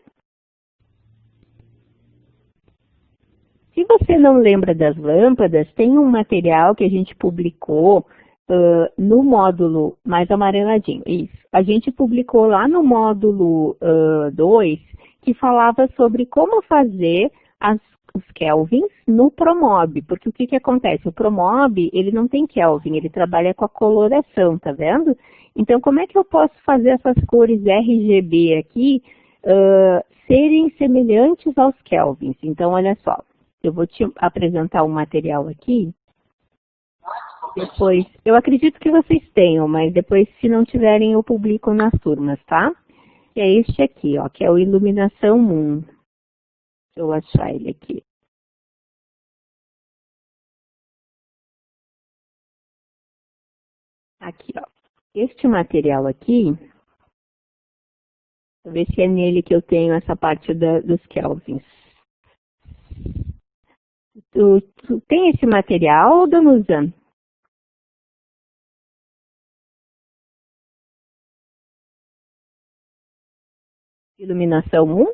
S1: Se você não lembra das lâmpadas, tem um material que a gente publicou no módulo mais amareladinho. Isso. A gente publicou lá no módulo 2, que falava sobre como fazer os kelvins no Promob. Porque o que acontece? O Promob, ele não tem kelvin, ele trabalha com a coloração, tá vendo? Então, como é que eu posso fazer essas cores RGB aqui serem semelhantes aos kelvins? Então, olha só. Eu vou te apresentar um material aqui. Depois, eu acredito que vocês tenham, mas depois, se não tiverem, eu publico nas turmas, tá? E é este aqui, ó, que é o Iluminação Moon. Deixa eu achar ele aqui. Aqui, ó. Este material aqui, deixa eu ver se é nele que eu tenho essa parte dos kelvins. Tu tem esse material, Danusa? Iluminação 1?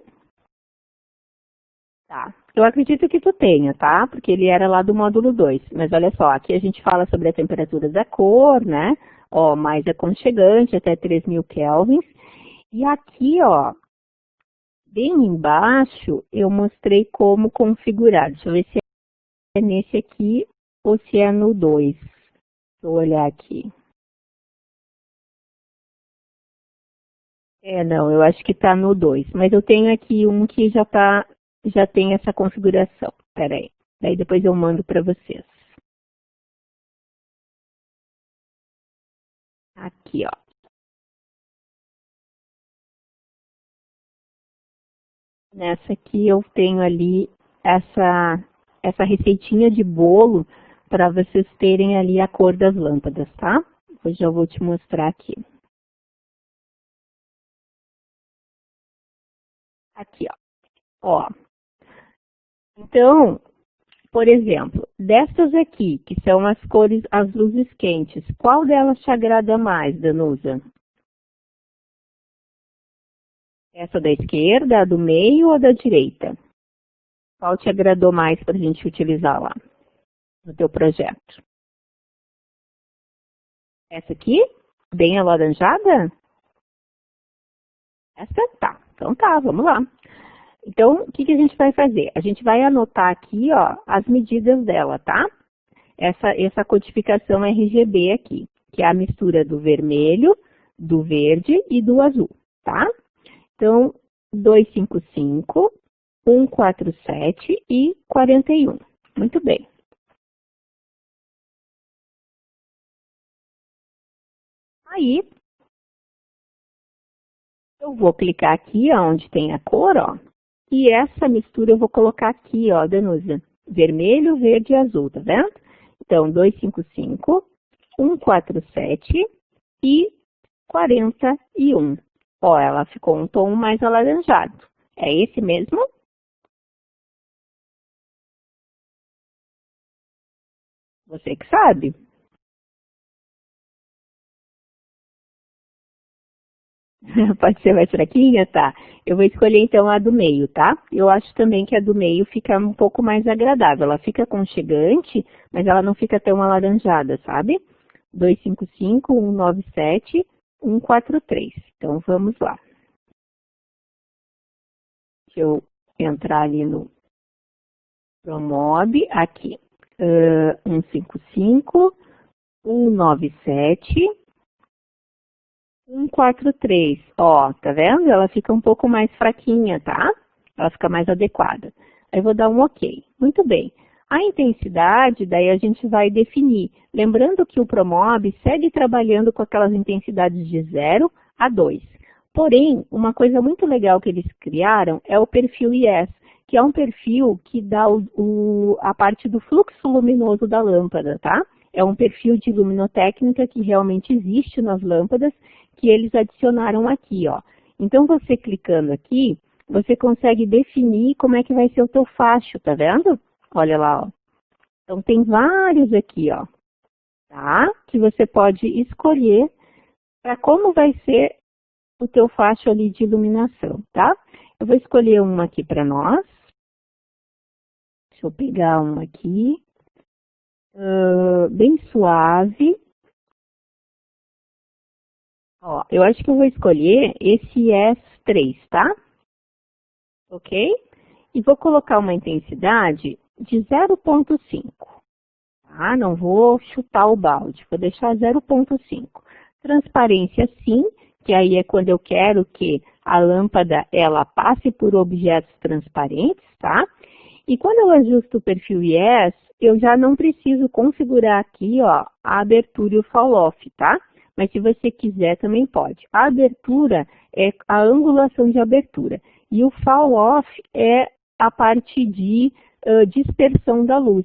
S1: Tá. Eu acredito que tu tenha, tá? Porque ele era lá do módulo 2. Mas olha só, aqui a gente fala sobre a temperatura da cor, né? Ó, mais aconchegante, até 3.000 kelvins. E aqui, ó, bem embaixo, eu mostrei como configurar. Deixa eu ver se é nesse aqui ou se é no 2. Vou olhar aqui. Não, eu acho que tá no 2. Mas eu tenho aqui um que já tem essa configuração. Espera aí. Daí depois eu mando para vocês. Aqui, ó. Nessa aqui eu tenho ali essa receitinha de bolo para vocês terem ali a cor das lâmpadas, tá? Eu já vou te mostrar aqui. Aqui, ó. Então, por exemplo, dessas aqui, que são as cores, as luzes quentes, qual delas te agrada mais, Danusa? Essa da esquerda, a do meio ou da direita? Qual te agradou mais para a gente utilizar lá no teu projeto? Essa aqui? Bem alaranjada? Essa? Tá. Então tá, vamos lá. Então, o que a gente vai fazer? A gente vai anotar aqui, ó, as medidas dela, tá? Essa codificação RGB aqui, que é a mistura do vermelho, do verde e do azul, tá? Então, 255 147 e 41. Muito bem. Aí, eu vou clicar aqui onde tem a cor, ó. E essa mistura eu vou colocar aqui, ó, Danusa. Vermelho, verde e azul, tá vendo? Então, 255, 147 e 41. Ó, ela ficou um tom mais alaranjado. É esse mesmo? Você que sabe. Pode ser mais fraquinha? Tá. Eu vou escolher então a do meio, tá? Eu acho também que a do meio fica um pouco mais agradável. Ela fica aconchegante, mas ela não fica tão alaranjada, sabe? 255, 197, 143. Então, vamos lá. Deixa eu entrar ali no Promob, aqui. 155, 197, 143. Ó, tá vendo? Ela fica um pouco mais fraquinha, tá? Ela fica mais adequada. Aí eu vou dar um OK. Muito bem. A intensidade, daí a gente vai definir. Lembrando que o Promob segue trabalhando com aquelas intensidades de 0 a 2. Porém, uma coisa muito legal que eles criaram é o perfil IS, que é um perfil que dá a parte do fluxo luminoso da lâmpada, tá? É um perfil de luminotécnica que realmente existe nas lâmpadas, que eles adicionaram aqui, ó. Então, você clicando aqui, você consegue definir como é que vai ser o teu facho, tá vendo? Olha lá, ó. Então, tem vários aqui, ó, tá? Que você pode escolher para como vai ser o teu facho ali de iluminação, tá? Eu vou escolher uma aqui para nós. Deixa eu pegar uma aqui. Bem suave. Ó, eu acho que eu vou escolher esse S3, tá? Ok? E vou colocar uma intensidade de 0,5. Tá? Não vou chutar o balde, vou deixar 0,5. Transparência sim, que aí é quando eu quero que a lâmpada ela passe por objetos transparentes, tá? E quando eu ajusto o perfil IS, eu já não preciso configurar aqui, ó, a abertura e o fall-off, tá? Mas se você quiser, também pode. A abertura é a angulação de abertura. E o fall-off é a parte de dispersão da luz.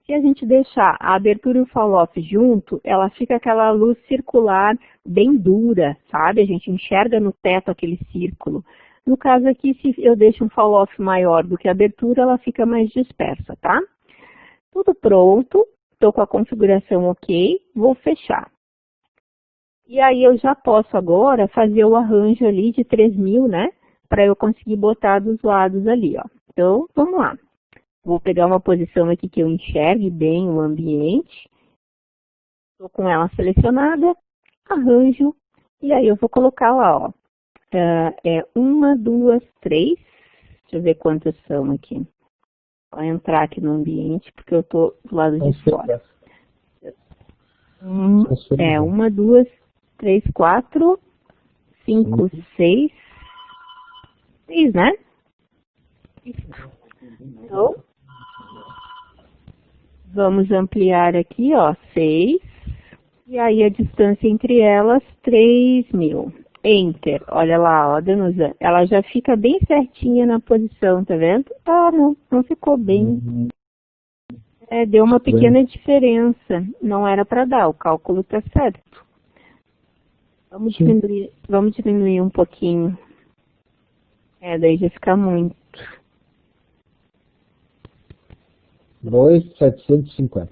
S1: Se a gente deixar a abertura e o fall-off junto, ela fica aquela luz circular bem dura, sabe? A gente enxerga no teto aquele círculo. No caso aqui, se eu deixo um fall-off maior do que a abertura, ela fica mais dispersa, tá? Tudo pronto, estou com a configuração OK, vou fechar. E aí eu já posso agora fazer o arranjo ali de 3000, né? Para eu conseguir botar dos lados ali, ó. Então, vamos lá. Vou pegar uma posição aqui que eu enxergue bem o ambiente. Estou com ela selecionada, arranjo, e aí eu vou colocar lá, ó. É 1, 2, 3. Deixa eu ver quantas são aqui. Vou entrar aqui no ambiente, porque eu estou do lado de fora. 1, 2, 3, 4, 5, 6. 6, né? Então, vamos ampliar aqui, ó, 6. E aí a distância entre elas, 3000. Enter. Olha lá, ó, Danusa. Ela já fica bem certinha na posição, tá vendo? Ah, não ficou bem. Deu uma pequena diferença. Não era para dar, o cálculo tá certo. Vamos diminuir um pouquinho. Daí já fica muito.
S2: 2.750.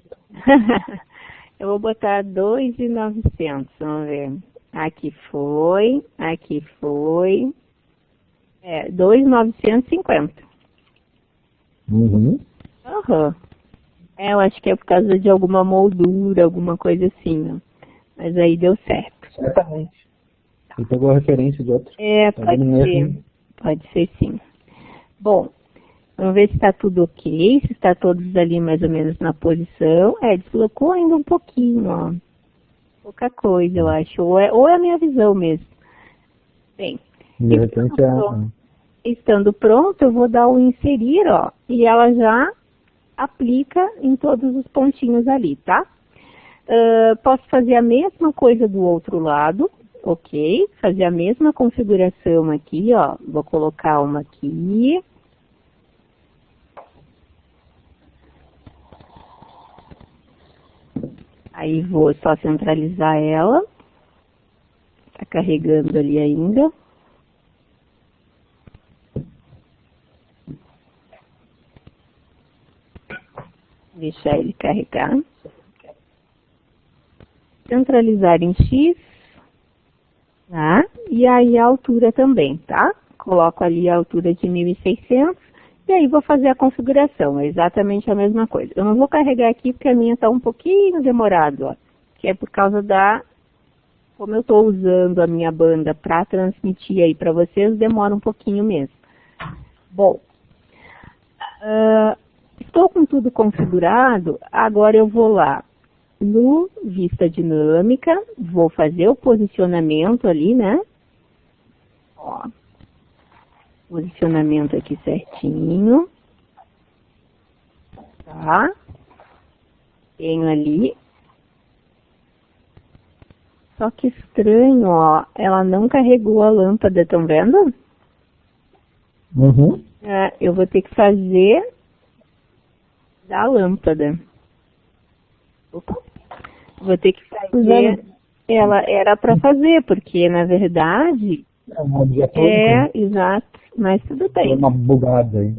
S1: Eu vou botar 2.900, vamos ver. Aqui foi. 2.950.
S2: Uhum.
S1: Eu acho que é por causa de alguma moldura, alguma coisa assim, ó. Mas aí deu certo.
S2: Certamente. Você pegou a referência de outro.
S1: Pode ser. Pode ser sim. Bom, vamos ver se está tudo ok, se está todos ali mais ou menos na posição. Deslocou ainda um pouquinho, ó. Pouca coisa, eu acho. Ou é a minha visão mesmo. Bem.
S2: De repente
S1: estando pronto, eu vou dar o inserir, ó, e ela já aplica em todos os pontinhos ali, tá? Posso fazer a mesma coisa do outro lado, ok? Fazer a mesma configuração aqui, ó. Vou colocar uma aqui. Aí vou só centralizar ela. Tá carregando ali ainda. Deixar ele carregar. Centralizar em X, tá? E aí a altura também, tá? Coloco ali a altura de 1.600 e aí vou fazer a configuração, é exatamente a mesma coisa. Eu não vou carregar aqui porque a minha tá um pouquinho demorado, ó, que é por causa como eu tô usando a minha banda para transmitir aí para vocês, demora um pouquinho mesmo. Bom, estou com tudo configurado, agora eu vou lá no vista dinâmica, vou fazer o posicionamento ali, né? Ó, posicionamento aqui certinho, tá? Tenho ali. Só que estranho, ó, ela não carregou a lâmpada, estão vendo?
S2: Uhum.
S1: Eu vou ter que fazer da lâmpada. Opa. Vou ter que fazer, ela era para fazer, porque na verdade
S2: É um objeto
S1: exato, mas tudo bem.
S2: É uma bugada aí.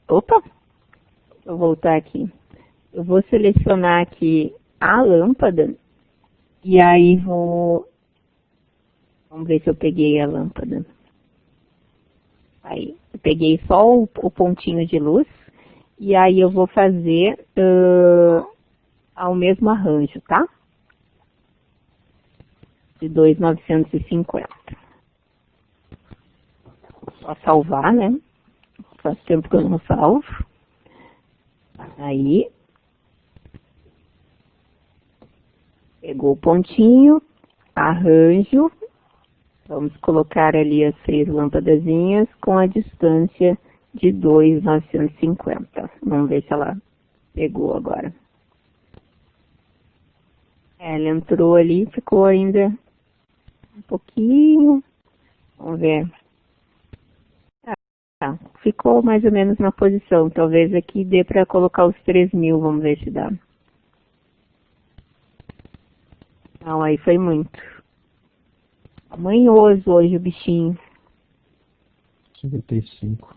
S1: Opa, vou voltar aqui. Eu vou selecionar aqui a lâmpada e aí vamos ver se eu peguei a lâmpada. Aí, eu peguei só o pontinho de luz e aí eu vou fazer ao mesmo arranjo, tá? De 2.950. Só salvar, né? Faz tempo que eu não salvo. Aí. Pegou o pontinho, arranjo. Vamos colocar ali as 6 lâmpadazinhas com a distância de 2.950. Vamos ver se ela pegou agora. Ela entrou ali, ficou ainda um pouquinho. Vamos ver. Tá, ficou mais ou menos na posição. Talvez aqui dê para colocar os 3.000, vamos ver se dá. Não, aí foi muito. Manhoso hoje o bichinho.
S2: 55.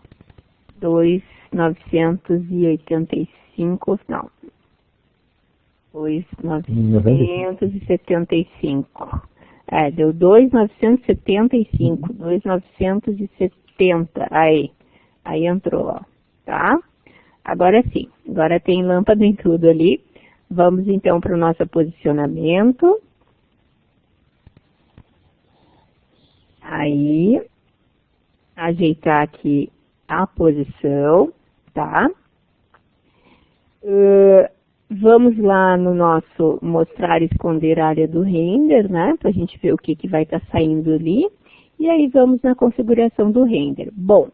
S1: 2.985, não. 2.975. Deu 2.975. 2.970. Aí entrou, ó. Tá? Agora sim. Agora tem lâmpada em tudo ali. Vamos então para o nosso posicionamento. Aí, ajeitar aqui a posição, tá? Vamos lá no nosso mostrar e esconder a área do render, né? Pra gente ver o que vai estar saindo ali. E aí vamos na configuração do render. Bom,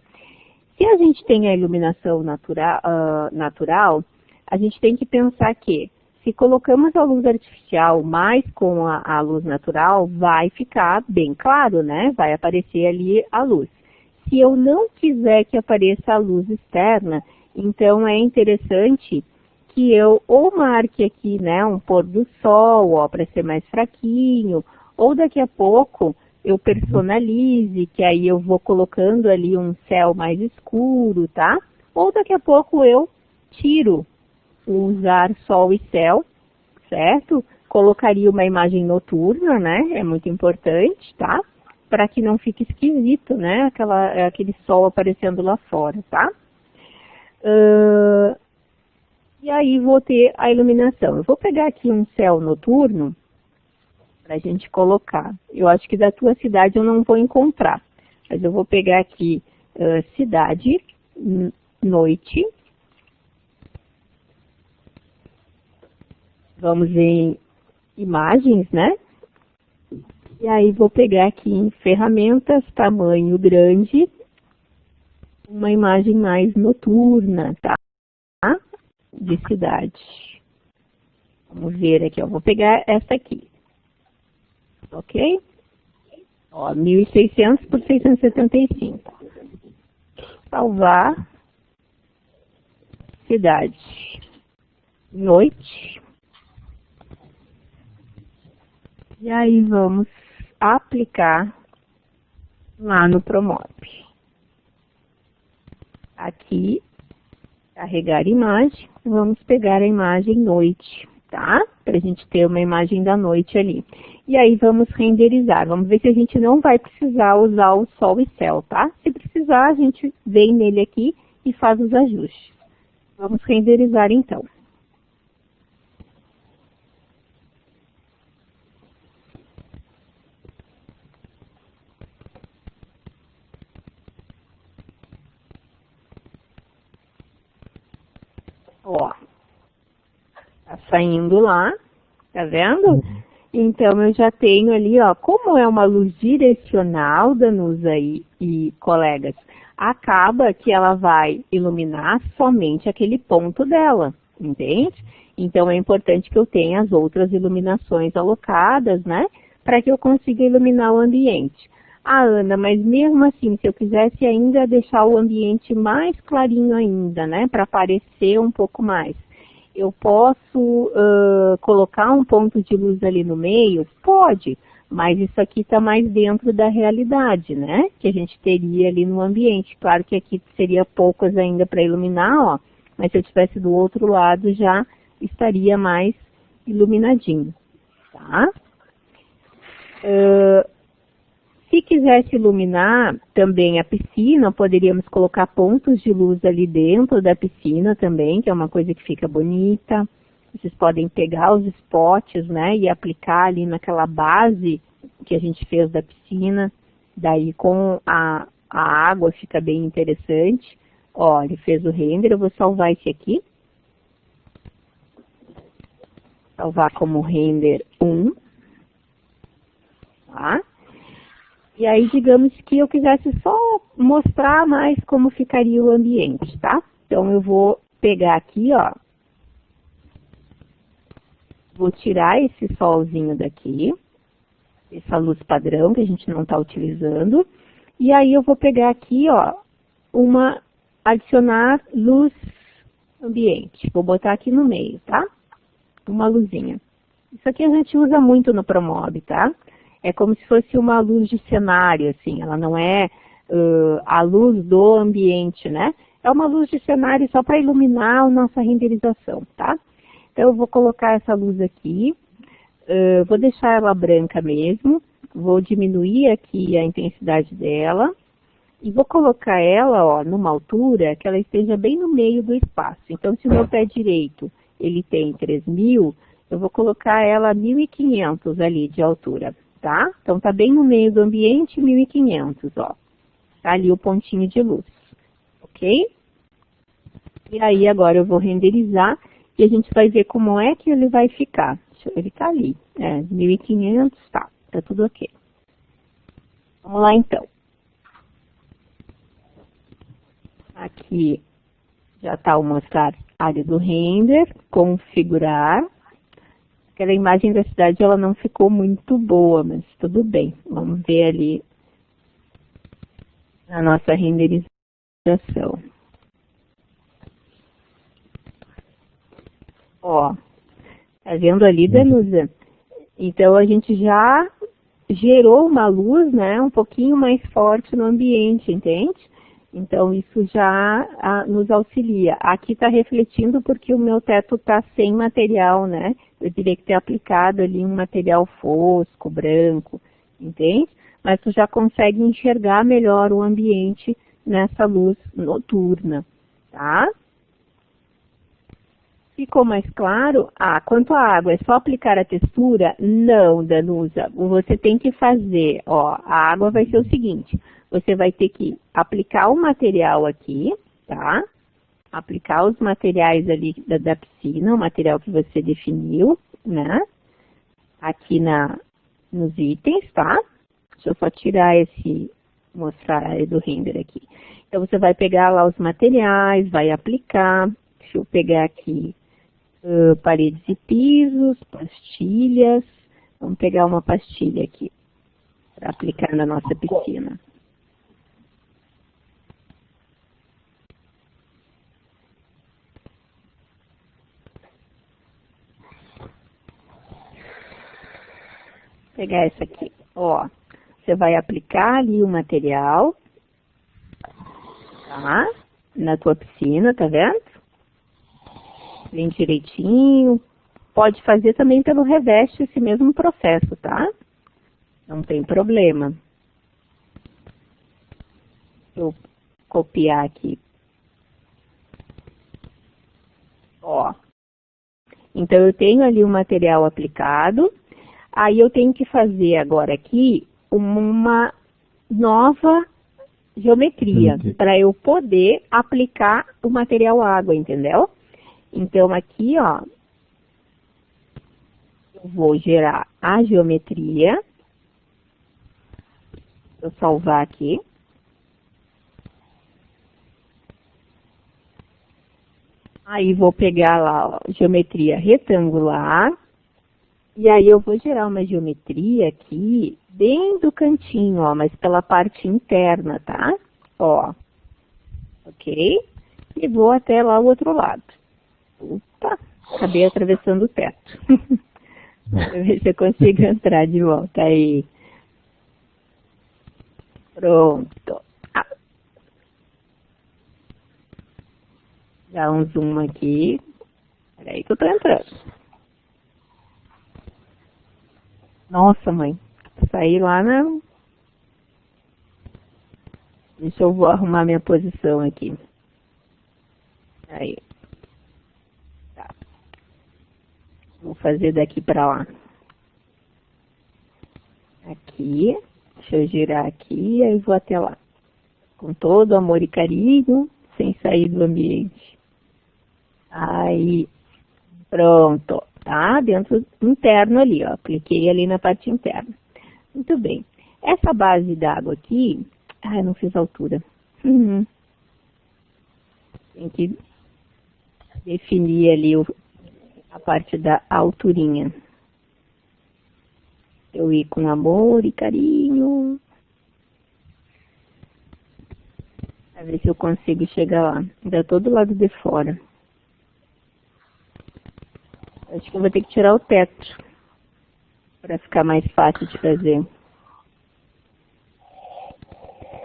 S1: se a gente tem a iluminação natural, a gente tem que pensar que se colocamos a luz artificial mais com a luz natural, vai ficar bem claro, né? Vai aparecer ali a luz. Se eu não quiser que apareça a luz externa, então é interessante que eu ou marque aqui, né, um pôr do sol, ó, para ser mais fraquinho, ou daqui a pouco eu personalize, que aí eu vou colocando ali um céu mais escuro, tá? Ou daqui a pouco eu tiro usar sol e céu, certo? Colocaria uma imagem noturna, né? É muito importante, tá? Para que não fique esquisito, né? Aquele sol aparecendo lá fora, tá? E aí vou ter a iluminação. Eu vou pegar aqui um céu noturno para a gente colocar. Eu acho que da tua cidade eu não vou encontrar, mas eu vou pegar aqui cidade, noite. Vamos em imagens, né? E aí vou pegar aqui em ferramentas, tamanho grande, uma imagem mais noturna, tá? De cidade. Vamos ver aqui, ó. Vou pegar essa aqui. Ok? Ó, 1.600 por 675. Salvar. Cidade. Noite. E aí vamos aplicar lá no Promob. Aqui, carregar imagem, vamos pegar a imagem noite, tá? Para a gente ter uma imagem da noite ali. E aí vamos renderizar, vamos ver se a gente não vai precisar usar o sol e céu, tá? Se precisar, a gente vem nele aqui e faz os ajustes. Vamos renderizar então. Ó, tá saindo lá, tá vendo? Então, eu já tenho ali, ó, como é uma luz direcional, Danusa e colegas, acaba que ela vai iluminar somente aquele ponto dela, entende? Então, é importante que eu tenha as outras iluminações alocadas, né, para que eu consiga iluminar o ambiente. Ah, Ana, mas mesmo assim, se eu quisesse ainda deixar o ambiente mais clarinho ainda, né, para aparecer um pouco mais, eu posso colocar um ponto de luz ali no meio? Pode, mas isso aqui está mais dentro da realidade, né, que a gente teria ali no ambiente. Claro que aqui seria poucas ainda para iluminar, ó, mas se eu estivesse do outro lado já estaria mais iluminadinho, tá? Se quisesse iluminar também a piscina, poderíamos colocar pontos de luz ali dentro da piscina também, que é uma coisa que fica bonita. Vocês podem pegar os spots, né, e aplicar ali naquela base que a gente fez da piscina. Daí com a água fica bem interessante. Ó, ele fez o render, eu vou salvar esse aqui. Salvar como render 1. Tá? E aí, digamos que eu quisesse só mostrar mais como ficaria o ambiente, tá? Então, eu vou pegar aqui, ó. Vou tirar esse solzinho daqui. Essa luz padrão que a gente não está utilizando. E aí, eu vou pegar aqui, ó, adicionar luz ambiente. Vou botar aqui no meio, tá? Uma luzinha. Isso aqui a gente usa muito no Promob, tá? É como se fosse uma luz de cenário, assim, ela não é a luz do ambiente, né? É uma luz de cenário só para iluminar a nossa renderização, tá? Então, eu vou colocar essa luz aqui, vou deixar ela branca mesmo, vou diminuir aqui a intensidade dela e vou colocar ela, ó, numa altura que ela esteja bem no meio do espaço. Então, se o meu pé direito, ele tem 3.000, eu vou colocar ela a 1.500 ali de altura. Tá? Então, tá bem no meio do ambiente, 1.500, ó. Tá ali o pontinho de luz, ok? E aí, agora eu vou renderizar e a gente vai ver como é que ele vai ficar. Ele tá ali, 1.500, tá tudo ok. Vamos lá, então. Aqui já tá o mostrar área do render, configurar. Aquela imagem da cidade, ela não ficou muito boa, mas tudo bem. Vamos ver ali a nossa renderização. Ó, tá vendo ali, Danusa? Então, a gente já gerou uma luz, né, um pouquinho mais forte no ambiente, entende? Então, isso já nos auxilia. Aqui está refletindo porque o meu teto está sem material, né? Eu teria que ter aplicado ali um material fosco, branco, entende? Mas tu já consegue enxergar melhor o ambiente nessa luz noturna, tá? Ficou mais claro? Quanto à água, é só aplicar a textura? Não, Danusa. Você tem que fazer, ó, a água vai ser o seguinte, você vai ter que aplicar o material aqui, tá? Aplicar os materiais ali da piscina, o material que você definiu, né? Aqui nos itens, tá? Deixa eu só tirar esse mostrar a área do render aqui. Então, você vai pegar lá os materiais, vai aplicar. Deixa eu pegar aqui paredes e pisos, pastilhas. Vamos pegar uma pastilha aqui para aplicar na nossa piscina. Vou pegar essa aqui, ó. Você vai aplicar ali o material, tá? Na tua piscina, tá vendo? Bem direitinho. Pode fazer também pelo reveste esse mesmo processo, tá? Não tem problema. Vou copiar aqui. Ó. Então, eu tenho ali o material aplicado. Aí, eu tenho que fazer agora aqui uma nova geometria para eu poder aplicar o material água, entendeu? Então, aqui, ó, eu vou gerar a geometria. Vou salvar aqui. Aí, vou pegar lá, ó, geometria retangular. E aí, eu vou gerar uma geometria aqui, bem do cantinho, ó, mas pela parte interna, tá? Ó, ok? E vou até lá o outro lado. Opa, acabei atravessando o teto. Deixa eu ver se eu consigo entrar de volta aí. Pronto. Ah. Dá um zoom aqui. Peraí que eu tô entrando. Nossa, mãe. Saí lá na... Deixa eu arrumar minha posição aqui. Aí. Tá. Vou fazer daqui pra lá. Aqui. Deixa eu girar aqui e aí vou até lá. Com todo amor e carinho, sem sair do ambiente. Aí. Pronto. Tá? Dentro interno ali, ó. Apliquei ali na parte interna. Muito bem. Essa base d'água aqui... Ah, não fiz altura. Tem que definir ali a parte da alturinha. Eu ir com amor e carinho. Pra ver se eu consigo chegar lá. Ainda tô do lado de fora. Acho que eu vou ter que tirar o teto. Para ficar mais fácil de fazer.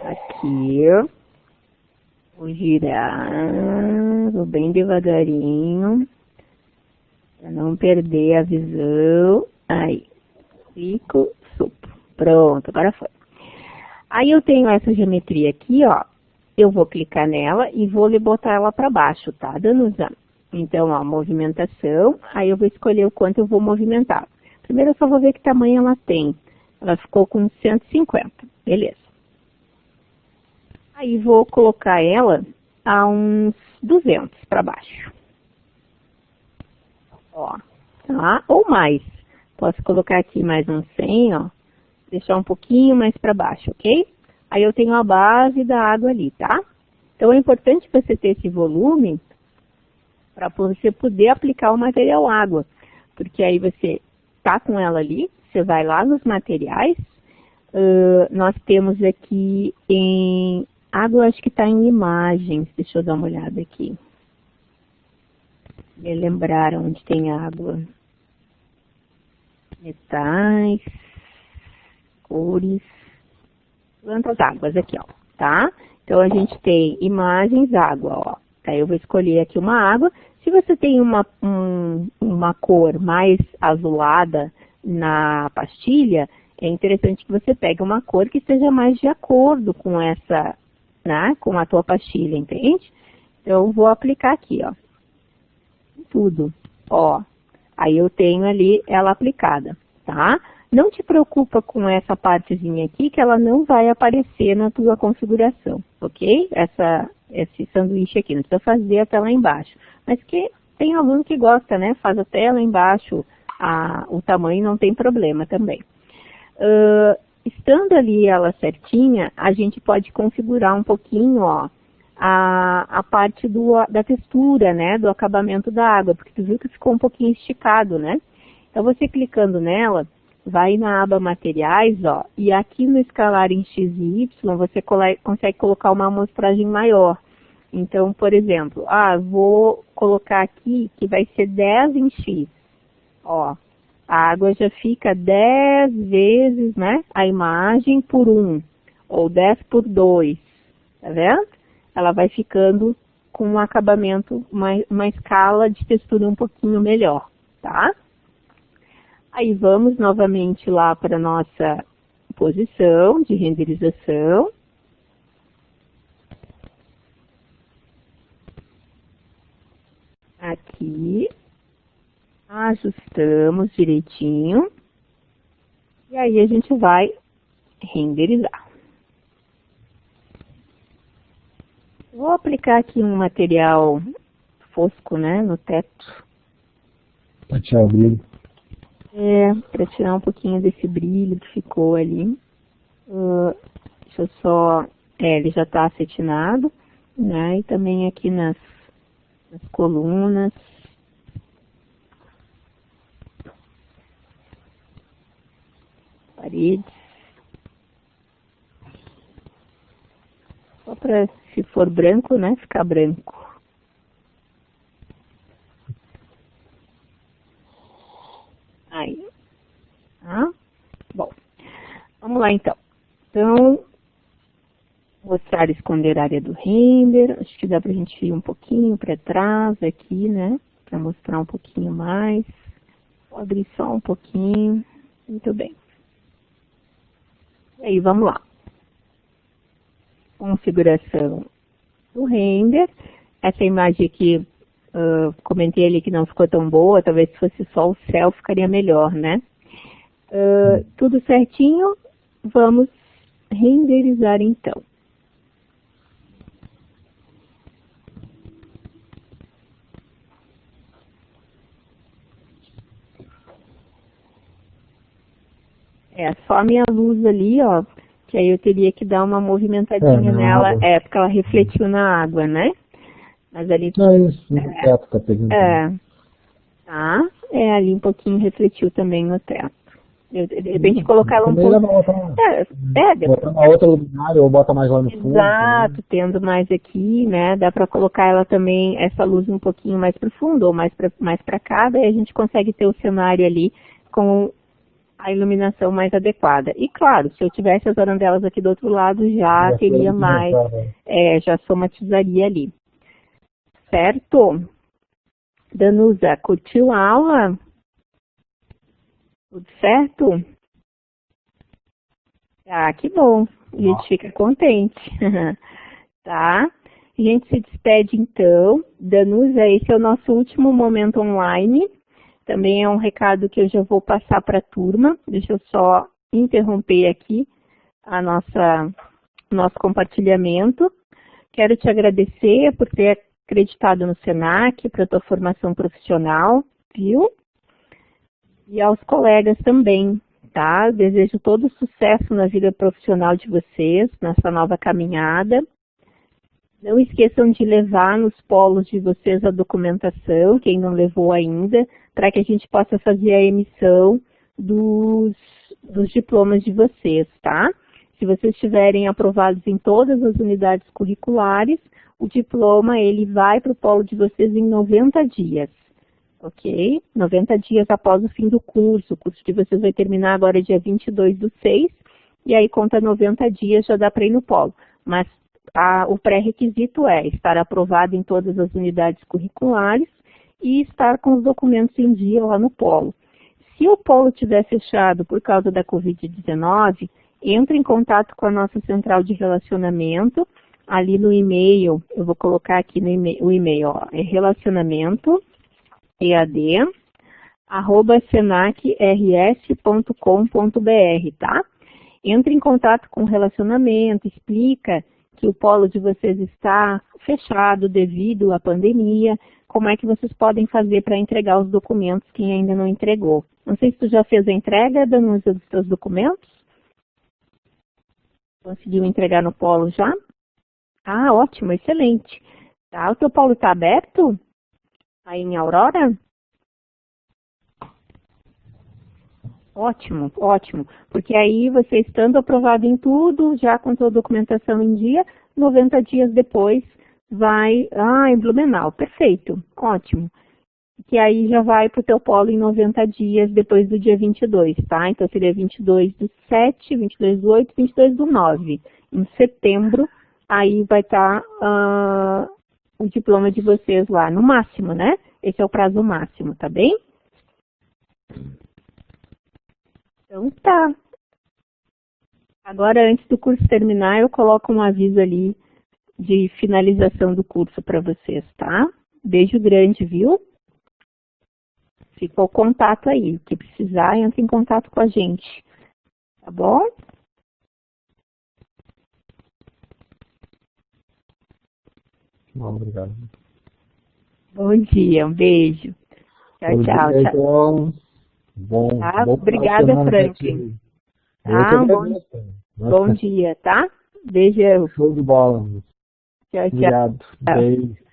S1: Aqui. Vou girar. Vou bem devagarinho. Para não perder a visão. Aí. Clico, suplo. Pronto, agora foi. Aí eu tenho essa geometria aqui, ó. Eu vou clicar nela e vou botar ela para baixo, tá? Dando usando. Então, ó, movimentação. Aí eu vou escolher o quanto eu vou movimentar. Primeiro eu só vou ver que tamanho ela tem. Ela ficou com 150. Beleza. Aí vou colocar ela a uns 200 para baixo. Ó, tá? Ou mais. Posso colocar aqui mais uns 100, ó. Deixar um pouquinho mais para baixo, ok? Aí eu tenho a base da água ali, tá? Então é importante você ter esse volume para você poder aplicar o material água. Porque aí você tá com ela ali, você vai lá nos materiais. Nós temos aqui em... Água, acho que está em imagens. Deixa eu dar uma olhada aqui. Me lembrar onde tem água. Metais, cores, plantas, águas aqui, ó, tá? Então, a gente tem imagens, água, ó. Aí eu vou escolher aqui uma água. Se você tem uma cor mais azulada na pastilha, é interessante que você pegue uma cor que esteja mais de acordo com essa, né, com a tua pastilha, entende? Então, eu vou aplicar aqui, ó. Tudo, ó. Aí eu tenho ali ela aplicada, tá? Não te preocupa com essa partezinha aqui, que ela não vai aparecer na tua configuração, ok? Esse sanduíche aqui, não precisa fazer até lá embaixo. Mas que tem aluno que gosta, né? Faz até lá embaixo o tamanho, não tem problema também. estando ali ela certinha, a gente pode configurar um pouquinho, ó, a parte da textura, né, do acabamento da água, porque tu viu que ficou um pouquinho esticado, né? Então, você clicando nela, vai na aba materiais, ó, e aqui no escalar em X e Y, você consegue colocar uma amostragem maior. Então, por exemplo, vou colocar aqui que vai ser 10 em X, ó. A água já fica 10 vezes, né, a imagem por 1, ou 10 por 2, tá vendo? Ela vai ficando com um acabamento, uma escala de textura um pouquinho melhor, tá? Aí vamos novamente lá para a nossa posição de renderização. Aqui, ajustamos direitinho. E aí a gente vai renderizar. Vou aplicar aqui um material fosco, né, no teto.
S2: Para tirar o brilho.
S1: Para tirar um pouquinho desse brilho que ficou ali. Deixa eu só... ele já está acetinado, né, e também aqui nas colunas. Paredes. Só para, se for branco, né, ficar branco. Aí. Tá? Bom, vamos lá então. Então, mostrar e esconder a área do render. Acho que dá pra gente ir um pouquinho para trás aqui, né, para mostrar um pouquinho mais. Vou abrir só um pouquinho. Muito bem. E aí, vamos lá. Configuração do render. Essa imagem aqui, comentei ali que não ficou tão boa, talvez se fosse só o céu ficaria melhor, né? Tudo certinho, vamos renderizar então. Só a minha luz ali, ó, que aí eu teria que dar uma movimentadinha nela,
S2: água.
S1: porque ela refletiu na água, né? Mas ali...
S2: Isso, no teto tá pegando.
S1: Tá, ali um pouquinho refletiu também no teto. De repente colocar ela um pouco...
S2: Botar uma outra luminária ou bota mais lá no fundo.
S1: Exato, tendo mais aqui, né, dá para colocar ela também, essa luz um pouquinho mais pro fundo ou mais para cá, daí a gente consegue ter o cenário ali com a iluminação mais adequada. E claro, se eu tivesse as arandelas aqui do outro lado, já teria mais, já somatizaria ali. Certo? Danusa, curtiu a aula? Tudo certo? Que bom. A gente fica contente. Tá? A gente se despede então. Danusa, esse é o nosso último momento online. Também é um recado que eu já vou passar para a turma. Deixa eu só interromper aqui nosso compartilhamento. Quero te agradecer por ter acreditado no SENAC, para a tua formação profissional, viu? E aos colegas também, tá? Desejo todo sucesso na vida profissional de vocês, nessa nova caminhada. Não esqueçam de levar nos polos de vocês a documentação, quem não levou ainda, para que a gente possa fazer a emissão dos diplomas de vocês, tá? Se vocês estiverem aprovados em todas as unidades curriculares, o diploma ele vai para o polo de vocês em 90 dias, ok? 90 dias após o fim do curso. O curso de vocês vai terminar agora dia 22/6, e aí conta 90 dias, já dá para ir no polo. Mas o pré-requisito é estar aprovado em todas as unidades curriculares e estar com os documentos em dia lá no polo. Se o polo estiver fechado por causa da Covid-19, entre em contato com a nossa central de relacionamento, ali no e-mail, eu vou colocar aqui no o e-mail, ó, é relacionamento@senacrs.com.br, tá? Entre em contato com o relacionamento, explica que o polo de vocês está fechado devido à pandemia, como é que vocês podem fazer para entregar os documentos quem ainda não entregou. Não sei se tu já fez a entrega, Danusa, dos seus documentos? Conseguiu entregar no polo já? Ah, ótimo, excelente. Tá, o teu polo está aberto? Aí em Aurora? Ótimo, ótimo. Porque aí você estando aprovado em tudo, já com sua documentação em dia, 90 dias depois vai... Ah, em Blumenau, perfeito, ótimo. Que aí já vai para o teu polo em 90 dias depois do dia 22, tá? Então seria 22/7, 22/8, 22/9. Em setembro, aí vai estar o diploma de vocês lá, no máximo, né? Esse é o prazo máximo, tá bem? Então tá. Agora, antes do curso terminar, eu coloco um aviso ali de finalização do curso para vocês, tá? Beijo grande, viu? Fica o contato aí. O que precisar, entre em contato com a gente. Tá bom?
S2: Bom, obrigado.
S1: Bom dia, um beijo. Tchau,
S2: Bom
S1: tchau.
S2: dia,
S1: Tchau.
S2: João. Bom,
S1: Tá?
S2: bom final de
S1: Obrigada,
S2: semana pra
S1: Franklin.
S2: ti. Eu que
S1: Tá?
S2: agradeço.
S1: Bom dia, tá? Beijão.
S2: Show de bola.
S1: Tchau, tchau.
S2: Obrigado. Beijo.